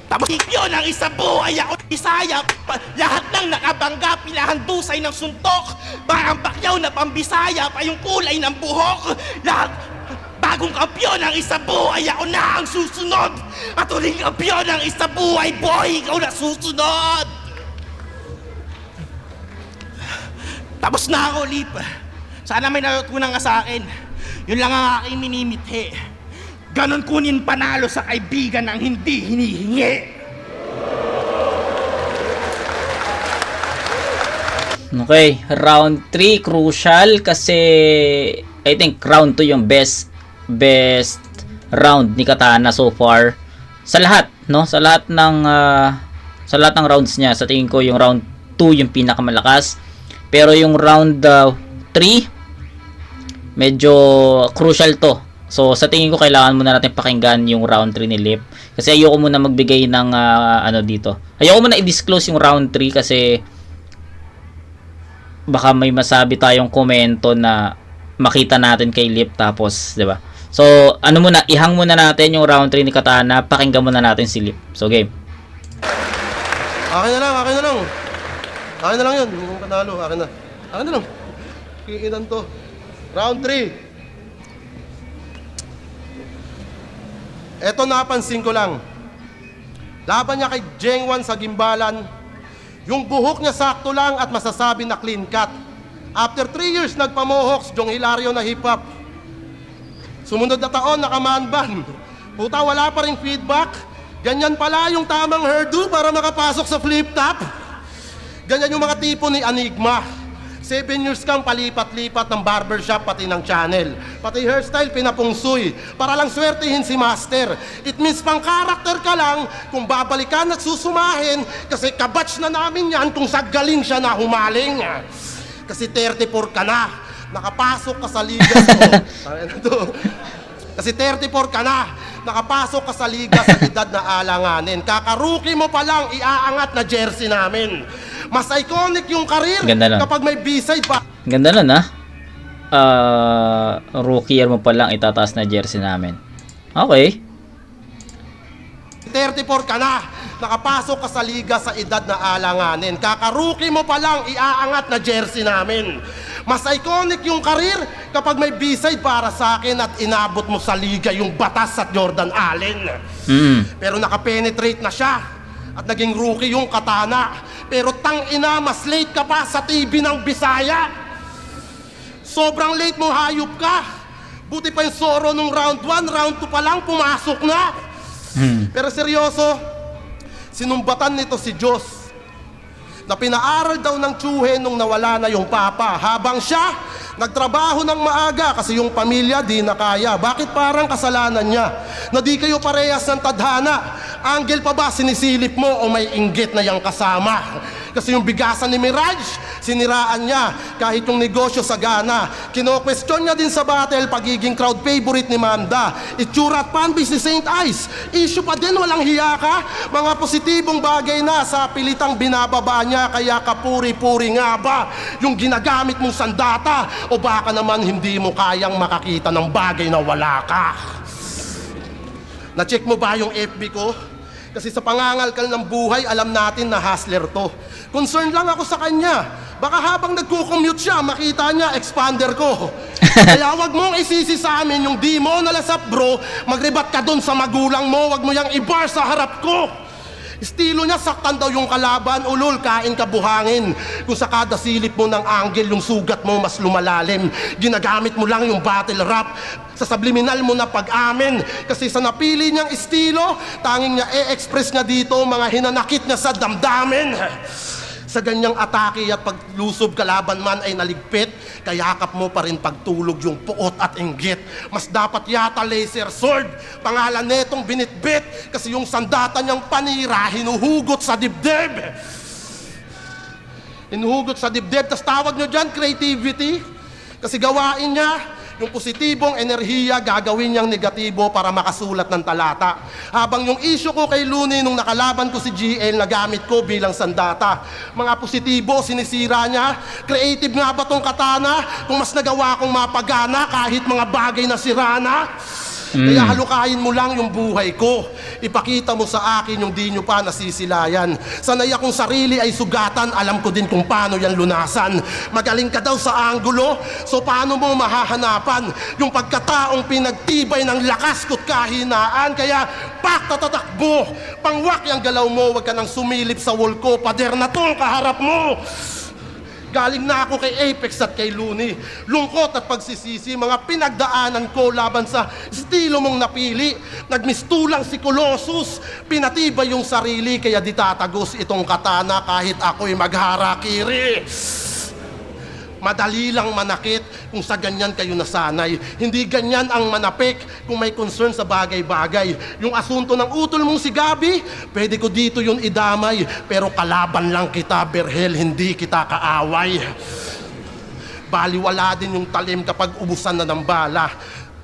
Tapos yun ang isa buhay, ako Bisaya. Lahat ng nakabangga, pilahandusay ng suntok. Parang pakyaw na pambisaya pa yung kulay ng buhok. Bagong kampiyon ang isa buhay, ako na ang susunod. At uling kampiyon ang isa buhay, boy, ikaw na susunod. Tapos na ako, Lip. Sana may natutunan ka sa akin. Yun lang ang aking minimithi. Ganon kunin panalo sa kaibigan ang hindi hinihingi. Okay, round 3 crucial kasi I think round 2 yung best round ni Katana so far sa lahat, no? Sa lahat ng rounds niya, sa tingin ko yung round 2 yung pinakamalakas. Pero yung round 3 medyo crucial to. So sa tingin ko kailangan muna natin pakinggan yung round 3 ni Lip kasi ayoko muna magbigay ng dito. Ayoko muna i-disclose yung round 3 kasi baka may masabi tayong komento na makita natin kay Lip tapos, 'di ba? So muna, ihang muna natin yung round 3 ni Katana, pakinggan muna natin si Lip. So game. Akin na lang, akin na lang. Akin na lang yun. Hindi mo panalo, akin na. Akin na lang. Kikinan to. Round 3. Eto napansin ko lang. Laban niya kay Jengwan sa Gimbalan. Yung buhok niya sakto lang at masasabi na clean cut. After 3 years, nagpamohoks, Jong Hilario na hip-hop. Sumunod na taon, nakamanban. Puta, wala pa rin feedback. Ganyan pala yung tamang hairdo para makapasok sa flip-top. Ganyan yung mga tipo ni Enigma. 7 years kang palipat-lipat ng barbershop pati ng channel. Pati hairstyle pinapungsoy para lang swertihin si Master. It means pang karakter ka lang kung babalikan at susumahin kasi kabatch na namin yan kung sa galing siya na humaling. Kasi 34 ka na, nakapasok ka sa liga. Kasi 34 ka na, nakapasok ka sa liga sa edad na alanganin. Kakaruki mo pa lang iaangat na jersey namin. Mas iconic yung karir kapag may B-side pa. Ganda nun ha. Rookie year mo pa lang itataas na jersey namin. Okay. 34 ka na, nakapasok ka sa liga sa edad na alanganin. Kakaruki mo pa lang iaangat na jersey namin. Mas iconic yung karir kapag may B-side para sa akin at inabot mo sa liga yung Batas at Jordan Allen. Pero nakapenetrate na siya at naging rookie yung Katana. Pero tang-ina, mas late ka pa sa TV ng Bisaya. Sobrang late mo, hayop ka. Buti pa yung Soro nung round 1, round 2 pa lang, pumasok na. Pero seryoso, sinumbatan nito si Diyos na pinaaral daw ng tsuhe nung nawala na yung papa. Habang siya, nagtrabaho ng maaga kasi yung pamilya di na kaya. Bakit parang kasalanan niya na di kayo parehas ng tadhana? Anggel pa ba sinisilip mo o may inggit na yang kasama? Kasi yung bigasan ni Mirage, siniraan niya kahit yung negosyo sa Ghana. Kino-question niya din sa battle pagiging crowd favorite ni Manda. Itsura at panbis ni St. Ice. Issue pa din, walang hiya ka. Mga positibong bagay na sa pilitang binababa niya. Kaya kapuri-puri nga ba yung ginagamit mong sandata? O baka naman hindi mo kayang makakita ng bagay na wala ka? Na-check mo ba yung FB ko? Kasi sa pangangalkal ng buhay, alam natin na hustler to. Concern lang ako sa kanya. Baka habang nagko-commute siya, makita niya, expander ko. Kaya wag mong isisi sa amin yung di mo nalasap bro, magribat ka dun sa magulang mo, wag mo yang i-bar sa harap ko. Estilo niya, saktan daw yung kalaban, ulol, kain ka buhangin. Kung sa kada silip mo ng angle, yung sugat mo mas lumalalim. Ginagamit mo lang yung battle rap sa subliminal mo na pag-amin. Kasi sa napili niyang estilo, tanging niya e-express niya dito mga hinanakit niya sa damdamin. Sa ganyang atake at paglusob kalaban man ay naligpit, kayakap mo pa rin pagtulog yung puot at inggit. Mas dapat yata laser sword, pangalan netong binitbit, kasi yung sandata niyang panira hinuhugot sa dibdib. Hinuhugot sa dibdib, tas tawag nyo dyan creativity, kasi gawain niya yung positibong enerhiya gagawin niyang negatibo para makasulat ng talata. Habang yung issue ko kay Looney nung nakalaban ko si GL na gamit ko bilang sandata. Mga positibo, sinisira niya. Creative nga ba tong katana? Kung mas nagawa kong mapagana kahit mga bagay na sirana. Kaya halukayin mo lang yung buhay ko. Ipakita mo sa akin yung di nyo pa nasisilayan. Sanay akong sarili ay sugatan, alam ko din kung paano yan lunasan. Magaling ka daw sa anggulo, so paano mo mahahanapan yung pagkataong pinagtibay ng lakas ko't kahinaan. Kaya pak, tatatakbo, pangwak yung galaw mo, wag ka nang sumilip sa wall ko, pader na tong kaharap mo. Galing na ako kay Apex at kay Looney. Lungkot at pagsisisi, mga pinagdaanan ko laban sa estilo mong napili. Nagmistulang si Colossus, pinatibay yung sarili, kaya di tatagos itong katana kahit ako'y magharakiri. Madali lang manakit kung sa ganyan kayo nasanay. Hindi ganyan ang manapik kung may concern sa bagay-bagay. Yung asunto ng utol mong si Gabi, pwede ko dito yun idamay. Pero kalaban lang kita, Berhel, hindi kita kaaway. Baliwala din yung talim kapag ubusan na ng bala.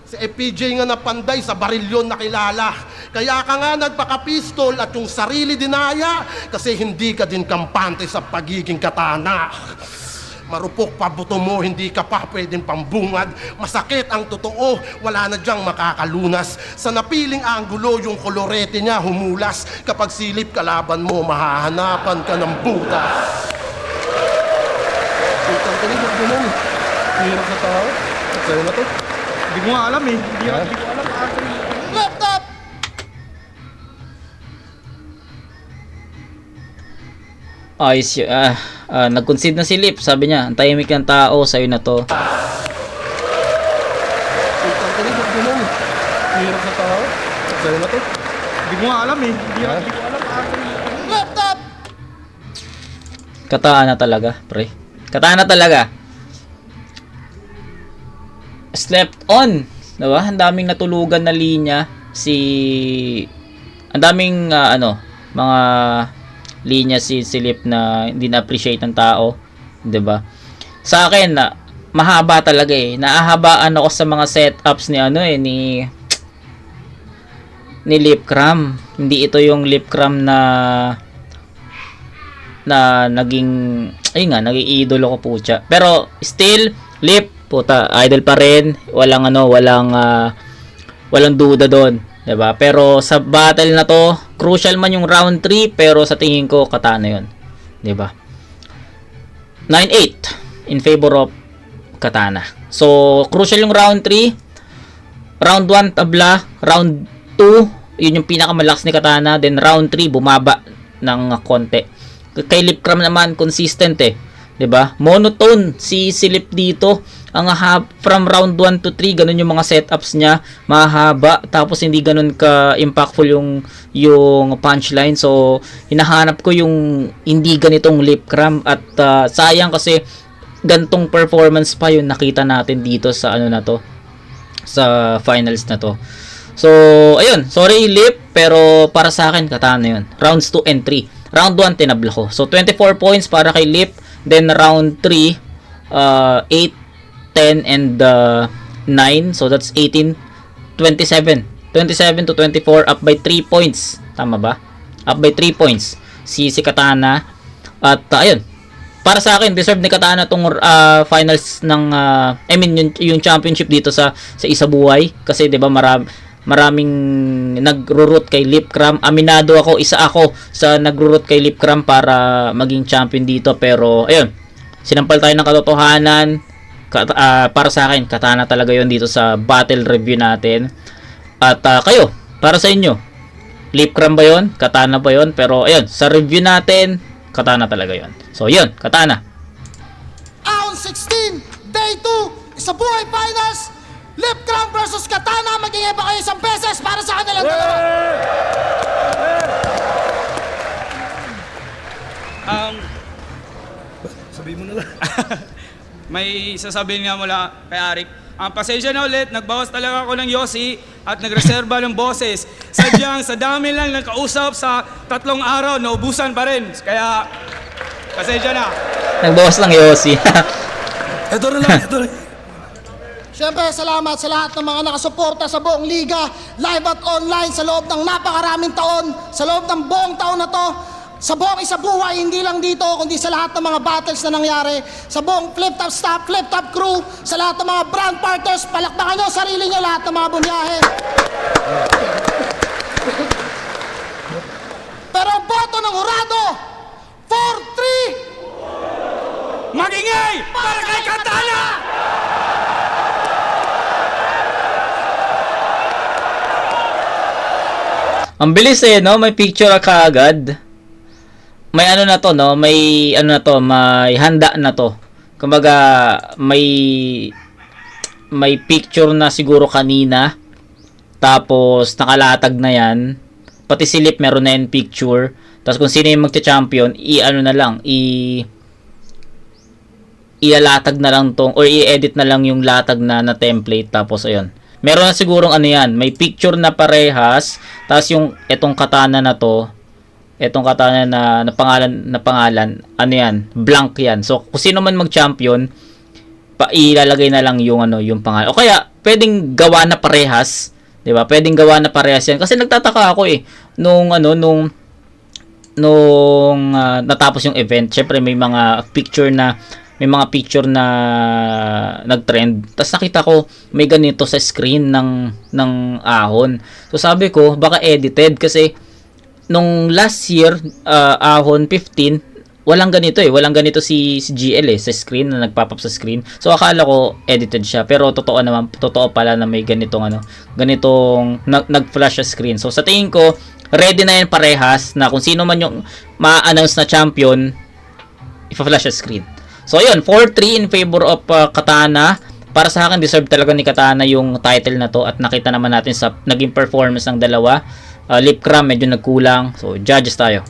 Si FPJ nga napanday sa barilyon nakilala. Kaya ka nga nagpaka-pistol at yung sarili dinaya kasi hindi ka din kampante sa pagiging katana. Marupok pa buto mo, hindi ka pa pwedeng pambungad. Masakit ang totoo, wala na diyang makakalunas. Sa napiling anggulo, yung kolorete niya humulas. Kapag silip kalaban mo, mahahanapan ka ng butas. Putang ka rin, ganun. Hirap na tao. Sa'yo na to. Hindi ko nga alam eh. Hindi ko alam. Laptop! Ayos yun. Nag-concede na si Lip. Sabi niya, ang tahimik ng tao, sa'yo na to. Putang ka rin, ganun. Hirap na tao. Sa'yo na to. Hindi ko nga alam eh. Hindi ko alam. Laptop! Katana talaga, pre. Katana talaga. Slept on. Diba? Ang daming natulugan na linya. Ang daming, mga linya si Lip na hindi na-appreciate ng tao. Diba? Sa akin, mahaba talaga eh. Naahabaan ako sa mga setups ni Lip Cram. Hindi ito yung Lip Cram na naging naging idolo ko pucha. Pero still Lip puta idol pa rin. Walang duda doon, 'di ba? Pero sa battle na to, crucial man yung round 3 pero sa tingin ko Katana 'yon, 'di ba? 9-8 in favor of Katana. So crucial yung round 3. Round 1 tabla, round 2 yun yung pinakamalakas ni Katana, then round 3 bumaba ng konti. Kay Lip Cram naman consistent eh, 'di ba? Monotone si Lip dito. Ang from round 1 to 3 ganun yung mga setups niya, mahaba tapos hindi ganun ka impactful yung punchline. So hinahanap ko yung hindi ganitong Lip Cram at sayang kasi gantong performance pa yung nakita natin dito sa sa finals na to. So ayun, sorry Lip, pero para sa akin Katana yun. Rounds 2 and 3. Round 1 tinabla ko. So 24 points para kay Lip. Then round 3 8, 10 and 9. So that's 18, 27 to 24, up by 3 points. Tama ba? Up by 3 points si Katana. At ayun, para sa akin deserve ni Katana tong finals ng yung championship dito sa Isabuhay kasi 'di ba maraming nagro-root kay Lip Cram. Aminado ako, isa ako sa nagro-root kay Lip Cram para maging champion dito, pero ayun, sinampal tayo ng katotohanan. Para sa akin Katana talaga yon dito sa battle review natin. At kayo, para sa inyo, Lip Cram ba yon? Katana ba yon? Pero ayun, sa review natin Katana talaga yon. So yun, Katana. Round 16, Day 2, Isabuhay Finals, Lip Cram versus Katana. Maging ba kayo isang beses para sa kanilang dalawa? Sabihin mo na lang. May sasabihin nga mula kay Arik. Pasensya na ulit, nagbawas talaga ako ng Yossi at nagreserba ng boses. Sadyang sa dami lang nagkausap sa 3 araw, naubusan pa rin. Kaya, pasensya na. Nagbawas lang Yossi. Ito na lang, ito na. Siyempre, salamat sa lahat ng mga nakasuporta sa buong liga, live at online, sa loob ng napakaraming taon, sa loob ng buong taon na to, sa buong Isabuhay, hindi lang dito, kundi sa lahat ng mga battles na nangyari, sa buong Flip Top staff, Flip Top crew, sa lahat ng mga brand partners, palakpakan nyo sarili nyo, lahat ng mga bunyahe. Pero ang boto ng hurado, 4-3, Magingay! Para kay Katana! Ang bilis eh, no? May picture ka agad. May ano na to, no? May ano na to, may handa na to. Kumbaga, may picture na siguro kanina. Tapos, nakalatag na yan. Pati si Lip meron na yung picture. Tapos, kung sino yung magcha-champion, ilalatag na lang tong, or i-edit na lang yung latag na template. Tapos, ayun. Meron na sigurong ano yan, may picture na parehas. Tapos, etong katana na to, etong katana na pangalan, ano yan, blank yan. So, kung sino man mag-champion, ilalagay na lang yung pangalan. O kaya, pwedeng gawa na parehas, 'di ba? Pwedeng gawa na parehas yan. Kasi nagtataka ako nung natapos yung event. Syempre may mga picture na may mga picture na nag-trend. Tapos nakita ko may ganito sa screen ng ahon. So sabi ko baka edited kasi nung last year ahon 15 walang ganito walang ganito si GL sa screen na nagpop-up sa screen. So akala ko edited siya pero totoo pala na may ganitong nag-flash sa screen. So sa tingin ko ready na yan parehas na kung sino man yung ma-announce na champion ipa-flash sa screen. So ayun, 4-3 in favor of Katana. Para sa akin deserve talaga ni Katana yung title na to at nakita naman natin sa naging performance ng dalawa. Lipcram medyo nagkulang. So judges tayo.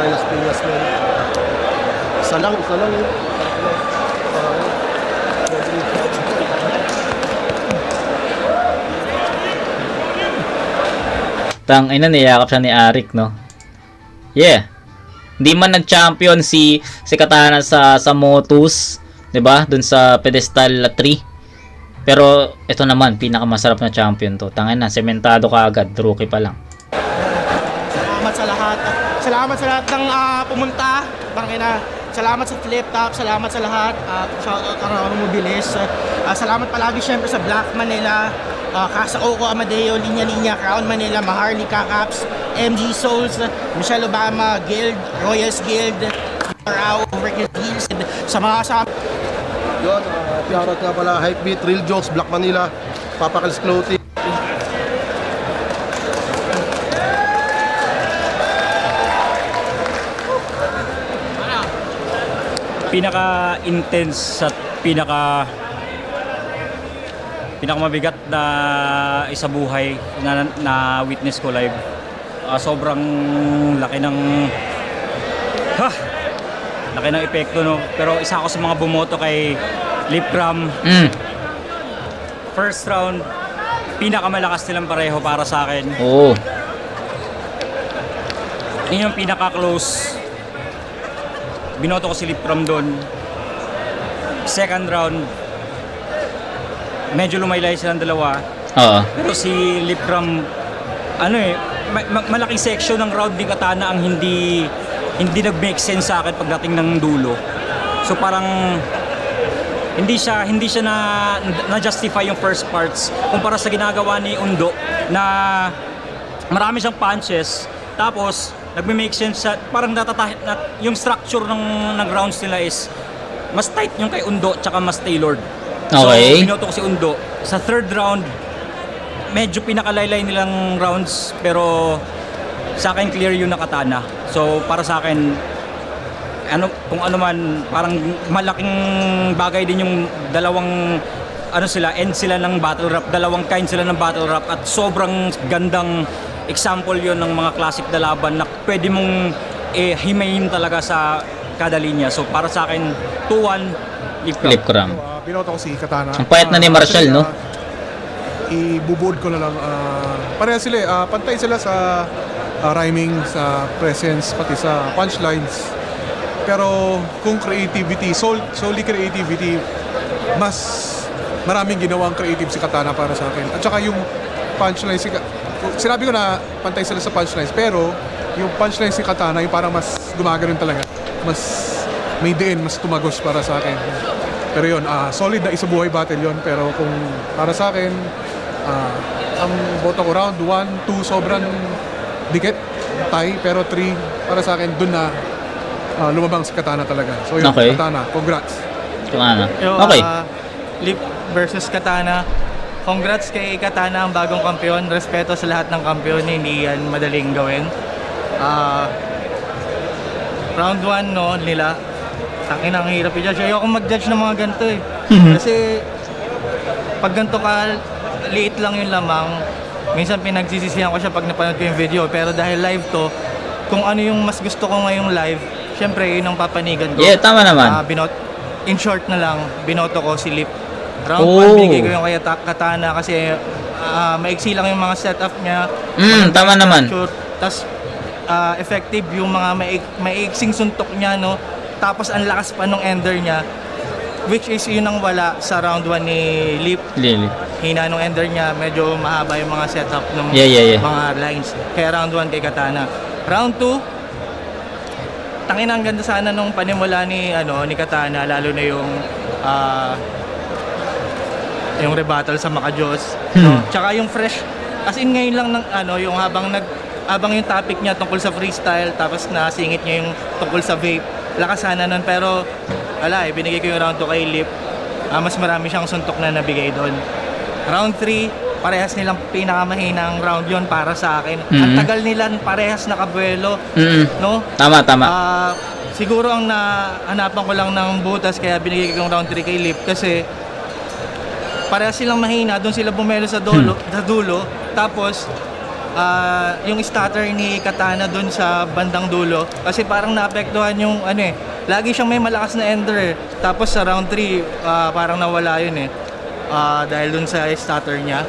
Las Piñas, man. Isa lang eh. Ina niyakap siya ni Arik, no? Yeah. Hindi man nag-champion si Katana sa Motus, 'di ba? Doon sa pedestal 3. Pero ito naman pinakamasarap na champion to. Sementado ka agad, rookie pa lang. Salamat sa lahat. Salamat sa lahat ng pumunta. Salamat sa Flip Top. Salamat sa lahat. Sa Kararo Mobilis. Salamat palagi syempre sa Black Manila. Casa Oco Amadeo, Linya Linya, Crown Manila, Maharlika Caps, MG Souls, Michelle Obama, Guild, Royals Guild, Rao, Ricket Hills, sa mga kasama. Yun, shoutout nga pala, Hypebeat, Real Jokes, Black Manila, Papa Kals Clothing. Pinaka-intense at pinakamabigat na isa buhay na witness ko live. Sobrang laki ng epekto, no? Pero isa ako sa mga bumoto kay Lipcram. First round, pinakamalakas nilang pareho para sa akin. Oo. Yun yung pinaka-close. Binoto ko si Lipcram doon. Second round, medyo lumaylay silang dalawa. Oo. Pero si Lipcram, malaking section ng round ni Katana ang hindi nag-make sense sa akin pagdating ng dulo. So parang hindi siya na-justify yung first parts kumpara sa ginagawa ni Undo na marami siyang punches tapos nagme-make sense siya, parang yung structure ng rounds nila is mas tight yung kay Undo tsaka mas tailored. Okay. So binoto ko si Undo. Sa third round medyo pinakalaylay nilang rounds pero sa akin clear yung Katana. So para sa akin kung ano man parang malaking bagay din yung dalawang end sila ng battle rap, dalawang kind sila ng battle rap at sobrang gandang example yon ng mga classic na laban na pwede mong himayin talaga sa kada linya. So para sa akin 2-1 Lipcram. Binoto ko si Katana. Ang payat na ni Marshall, no? Ibubold ko na lang. Pareha sila, pantay sila sa rhyming, sa presence, pati sa punchlines. Pero kung creativity, solely creativity, mas maraming ginawang creative si Katana para sa akin. At saka yung punchlines, sinabi ko na pantay sila sa punchlines, pero yung punchlines si Katana, yung parang mas gumagano'n talaga. Mas may diin, mas tumagos para sa akin. Pero yun, solid na isa buhay battle yun. Pero kung para sa akin, ang boto ko round 1, 2, sobrang dikit, tie. Pero 3, para sa akin, dun na lumabang si Katana talaga. So yun, Okay. Katana, congrats. Katana. Okay. Lip versus Katana. Congrats kay Katana, ang bagong kampiyon. Respeto sa lahat ng kampiyon, hindi yan madaling gawin. Round 1 no, nila. Takin ang hirap i-judge. Ayoko mag-judge ng mga ganito eh. Kasi pag ganito ka, liit lang yung lamang. Minsan pinagsisisihan ko siya pag napanood ko yung video. Pero dahil live to, kung ano yung mas gusto ko ngayong live, syempre yun ang papanigan ko. Yeah, tama naman. In short na lang, binoto ko si Lip. Round Oh. 1, binigay ko yung kay Katana kasi maiksi lang yung mga setup niya. Tama naman. Tapos effective yung mga maiksing suntok niya, no? Tapos ang lakas pa nung ender niya. which is yun ang wala sa round 1 ni Lip. Lili. Hina nung ender niya, medyo mahaba yung mga setup ng Yeah. mga lines. Kaya round 1 kay Katana. Round 2, tangina ang ganda sana nung panimula ni Katana, lalo na yung rebuttal sa Makajos. No? Tsaka yung fresh, as in ngayon lang yung habang yung topic niya tungkol sa freestyle, tapos nasingit niya yung tungkol sa vape. Lakas sana nun, pero wala binigay ko yung round 2 kay Lip. Mas marami siyang suntok na nabigay doon. Round 3, parehas nilang pinakamahinang round yon para sa akin. Ang tagal nila parehas nakabuelo, no? Tama. Siguro ang nahanapan ko lang ng butas kaya binigay ko yung round 3 kay Lip kasi parehas silang mahina, doon sila bumelo sa dulo. Tapos yung stutter ni Katana doon sa bandang dulo kasi parang naapektuhan yung lagi siyang may malakas na ender. Tapos sa round 3 parang nawala yun dahil doon sa stutter niya.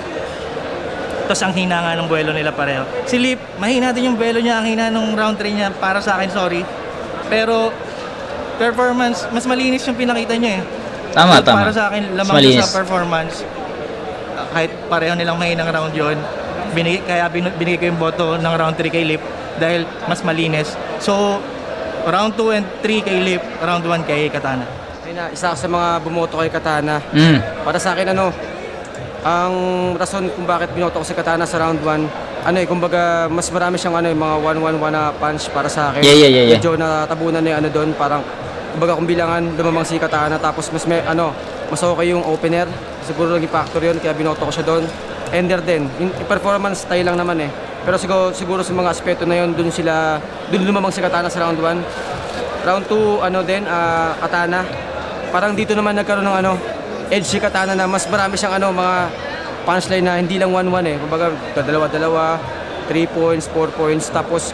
Tapos ang hina nga ng buwelo nila pareho. Si Lip, mahina din yung buwelo niya, ang hina ng round 3 niya para sa akin, sorry. Pero performance, mas malinis yung pinakita niya Tama. Para sa akin, lamang Malinis. sa performance. Kahit pareho nilang mahinang round yon, binigay ko yung boto ng round 3 kay Lip dahil mas malinis. So, round 2 and 3 kay Lip, round 1 kay Katana. Isa ako sa mga bumoto kay Katana. Para sa akin ang rason kung bakit binoto ko si Katana sa round 1, kumbaga mas marami siyang mga 1-1-1 na punch para sa akin. Yeah. Medyo natabunan na yung doon, parang kumbaga kung bilangan lumamang si Katana, tapos mas mas okay yung opener. Siguro naging factor yun kaya binoto ko siya doon. Ender din. Yung performance style lang naman Pero siguro sa mga aspeto na yun, doon lumamang si Katana sa round 1. Round 2 Katana. Parang dito naman nagkaroon ng edge si Katana na mas marami siyang mga punchline na hindi lang 1-1 Kumbaga dalawa-dalawa, 3 points, 4 points. Tapos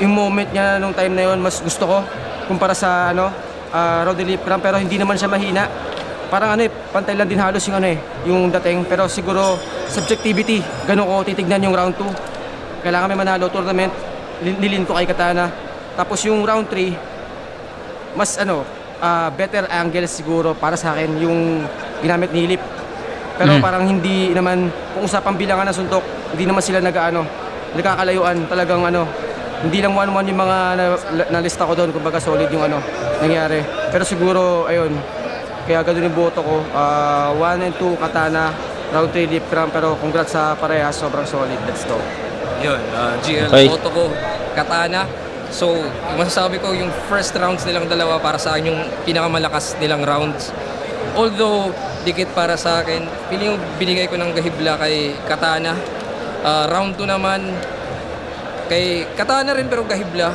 yung moment niya nung time na yun, mas gusto ko kumpara sa Rowdy Lipcram, pero hindi naman siya mahina. Parang pantay lang din halos yung dating. Pero siguro subjectivity, ganun ko titignan yung round 2. Kailangan may manalo tournament, nilin ko kay Katana. Tapos yung round 3, mas better angle siguro para sa akin yung ginamit ni Lip. Pero parang hindi naman, kung usapang bilangan na suntok, hindi naman sila nagkakalayuan. Talagang hindi lang 1-1 yung mga nalista ko doon, kumbaga solid yung nangyari. Pero siguro, ayun, kaya ganoon yung boto ko. 1 and 2 Katana, round 3 Lipcram, pero congrats sa parehas, sobrang solid. Let's go. Yun, GL, Okay. boto ko, Katana. So, masasabi ko yung first rounds nilang dalawa para sa akin yung pinakamalakas nilang rounds. Although, dikit para sa akin, feeling yung binigay ko ng gahibla kay Katana. Round 2 naman, kay Katana rin pero gahibla.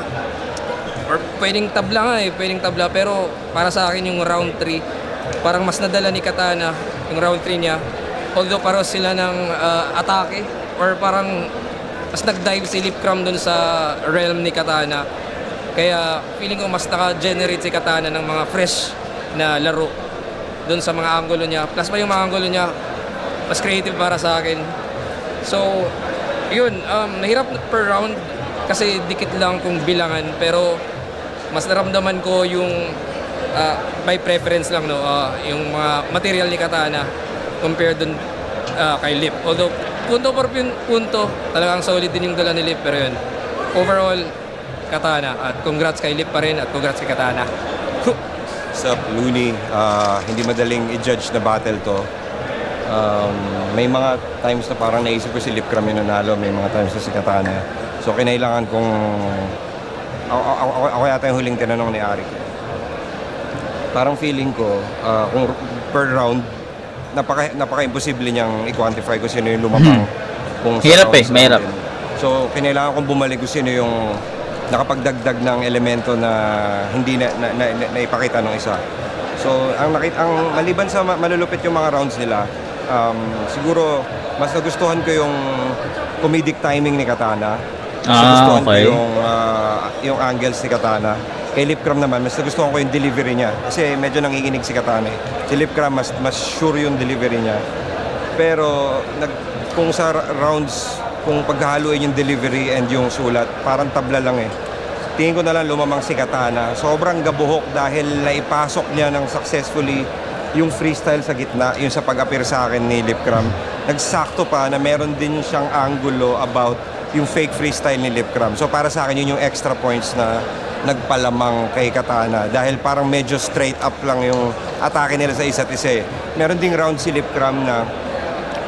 Or pwedeng tabla pwedeng tabla. Pero para sa akin yung round 3, parang mas nadala ni Katana yung round 3 niya. Although pareho sila ng atake or parang mas nag-dive si Lipcram dun sa realm ni Katana. Kaya feeling ko mas naka-generate si Katana ng mga fresh na laro dun sa mga angulo niya. Plus pa yung mga angulo niya, mas creative para sa akin. So, yun, nahirap per round kasi dikit lang kung bilangan. Pero mas naramdaman ko yung by preference lang, yung mga material ni Katana compared dun kay Lip. Although, punto por punto, talagang solid din yung dala ni Lip. Pero yun, overall, Katana. At congrats kay Lip pa rin at congrats kay Katana. Sup, Looney. Hindi madaling i-judge na battle to. May mga times na parang naisip ko si Lipcram yung nanalo, may mga times na si Katana. So, kinailangan kong... Ako yata yung huling tinanong ni Arik. Parang feeling ko, kung per round, napaka-imposible niyang i-quantify kung sino yung lumabang. Kung sa Hirap rounds mahirap. natin. So, kinailangan kong bumalik kung sino yung nakapagdagdag ng elemento na hindi na ipakita ng isa. So, ang maliban sa malulupit yung mga rounds nila, siguro mas nagustuhan ko yung comedic timing ni Katana. Mas nagustuhan ko yung angles ni Katana. Kay Lipcram naman, mas nagustuhan ko yung delivery niya. Kasi medyo nanginginig si Katana. Si Lipcram, mas sure yung delivery niya. Pero kung sa rounds, kung paghahaluin yung delivery and yung sulat, parang tabla lang tingin ko na lang lumamang si Katana. Sobrang gabuhok dahil naipasok niya ng successfully yung freestyle sa gitna, yung sa pag-appear sa akin ni Lipcram. Nagsakto pa na meron din siyang angulo about yung fake freestyle ni Lipcram. So para sa akin yun yung extra points na nagpalamang kay Katana dahil parang medyo straight up lang yung atake nila sa isa't isa. Meron ding round si Lipcram na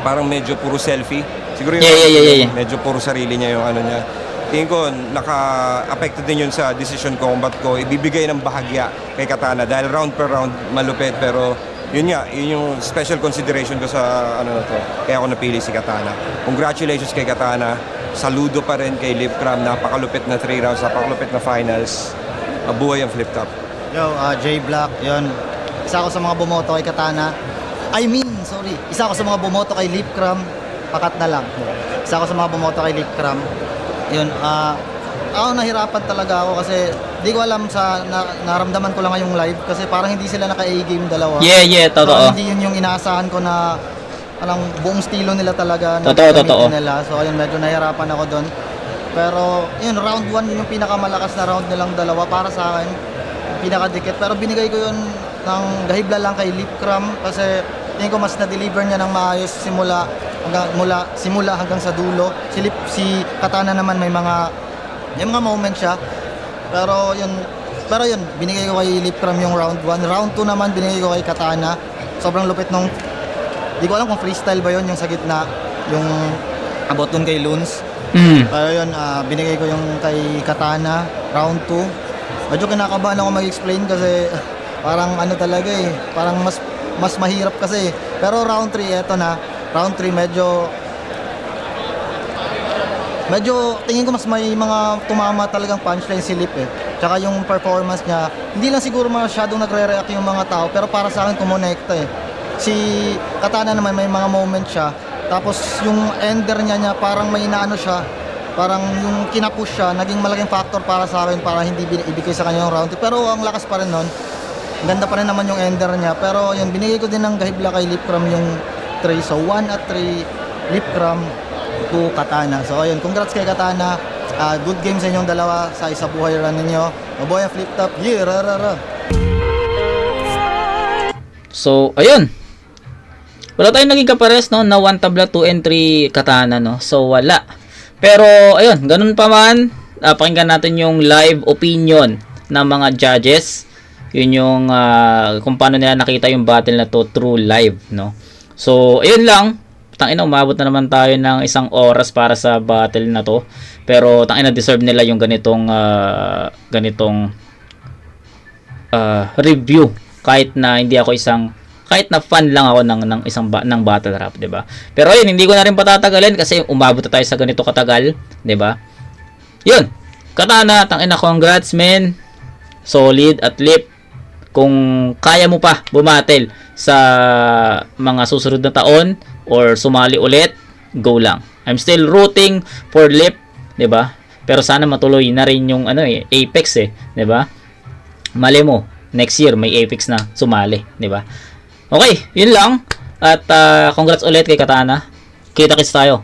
parang medyo puro selfie. Siguro yung Yeah. medyo puro sarili niya yung ano niya. Tingin ko naka-affected din yun sa decision ko kung ba't ko ibibigay ng bahagya kay Katana dahil round per round malupit, pero yun nga, yun yung special consideration ko sa ano na to. Kaya ako napili si Katana. Congratulations kay Katana. Saludo pa rin kay Lipcram. Napakalupit na 3 rounds, napakalupit na finals. Mabuhay ang flip top. Yo, J Black, yun. Isa ako sa mga bumoto kay Katana. Isa ako sa mga bumoto kay Lipcram. Pakat na lang. Isa ako sa mga bumoto kay Lipcram. Yun, ako nahirapan talaga ako kasi di ko alam naramdaman ko lang ngayong live kasi parang hindi sila naka-A-game dalawa. Yeah, totoo. So, hindi yun yung inaasahan ko na alang buong estilo nila talaga. Totoo. Nila. So ayun, medyo nahirapan ako doon. Pero yun, round 1 yung pinakamalakas na round nilang dalawa para sa akin. Pinakadikit. Pero binigay ko yun ng gahibla lang kay Lipcram kasi tingin ko mas na-deliver niya ng maayos simula hanggang sa dulo. Si Katana naman may mga moment siya. Pero yun, binigay ko kay Lipcram yung round 1. Round 2 naman binigay ko kay Katana. Sobrang lupit nung, di ko alam kung freestyle ba yun, yung sa gitna, yung about dun kay Loons. Pero yun, binigay ko yung kay Katana, round 2. Medyo kinakabahan ako mag-explain kasi parang ano talaga parang mas mahirap kasi. Pero round 3, eto na. Round 3 medyo tingin ko mas may mga tumama talagang punchline si Lip Tsaka yung performance niya, hindi lang siguro masyadong nagre-react yung mga tao, pero para sa akin kumonekta Si Katana naman may mga moment siya. Tapos yung ender niya parang may inaano siya. Parang yung kinapush siya, naging malaking factor para sa akin para hindi ibigay sa kanya yung round 2. Pero ang lakas pa rin nun. Ganda pa rin naman yung ender niya. Pero yun, binigay ko din ng gahibla kay Lipcram yung 3. So 1 at 3, Lipcram, 2 Katana. So ayun, congrats kay Katana. Good game sa inyong dalawa sa isa buhay run ninyo. Mabuhay ang flip top. Yeah, rarara. So, ayun. Wala tayong naging kapares, no? Na 1 tabla, 2 and 3 Katana, no? So, wala. Pero, ayun, ganun pa man. Pakinggan natin yung live opinion ng mga judges. Yun yung kung paano nila nakita yung battle na to through live, no? So, ayun lang. Tangina, umabot na naman tayo ng 1 oras para sa battle na to. Pero tangina, deserve nila yung ganitong review. Kahit na hindi ako kahit na fan lang ako ng battle rap, 'di ba? Pero ayun, hindi ko na rin patatagalin kasi umabot na tayo sa ganito katagal, 'di ba? 'Yun. Katana, tangina, congrats, men. Solid at Lip. Kung kaya mo pa bumatel sa mga susunod na taon or sumali ulit, go lang. I'm still rooting for Lip, 'di ba? Pero sana matuloy na rin yung Apex 'di ba? Mali mo, next year may Apex na sumali, 'di ba? Okay, yun lang. At congrats ulit kay Katana. Kita-kits tayo.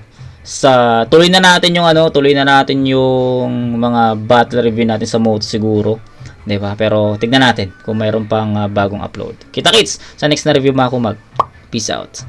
Tuloy na natin yung mga battle review natin sa Moto siguro. 'Di ba? Pero tignan natin kung mayroon pang bagong upload. Kita-kits sa next na review mga kumag. Peace out.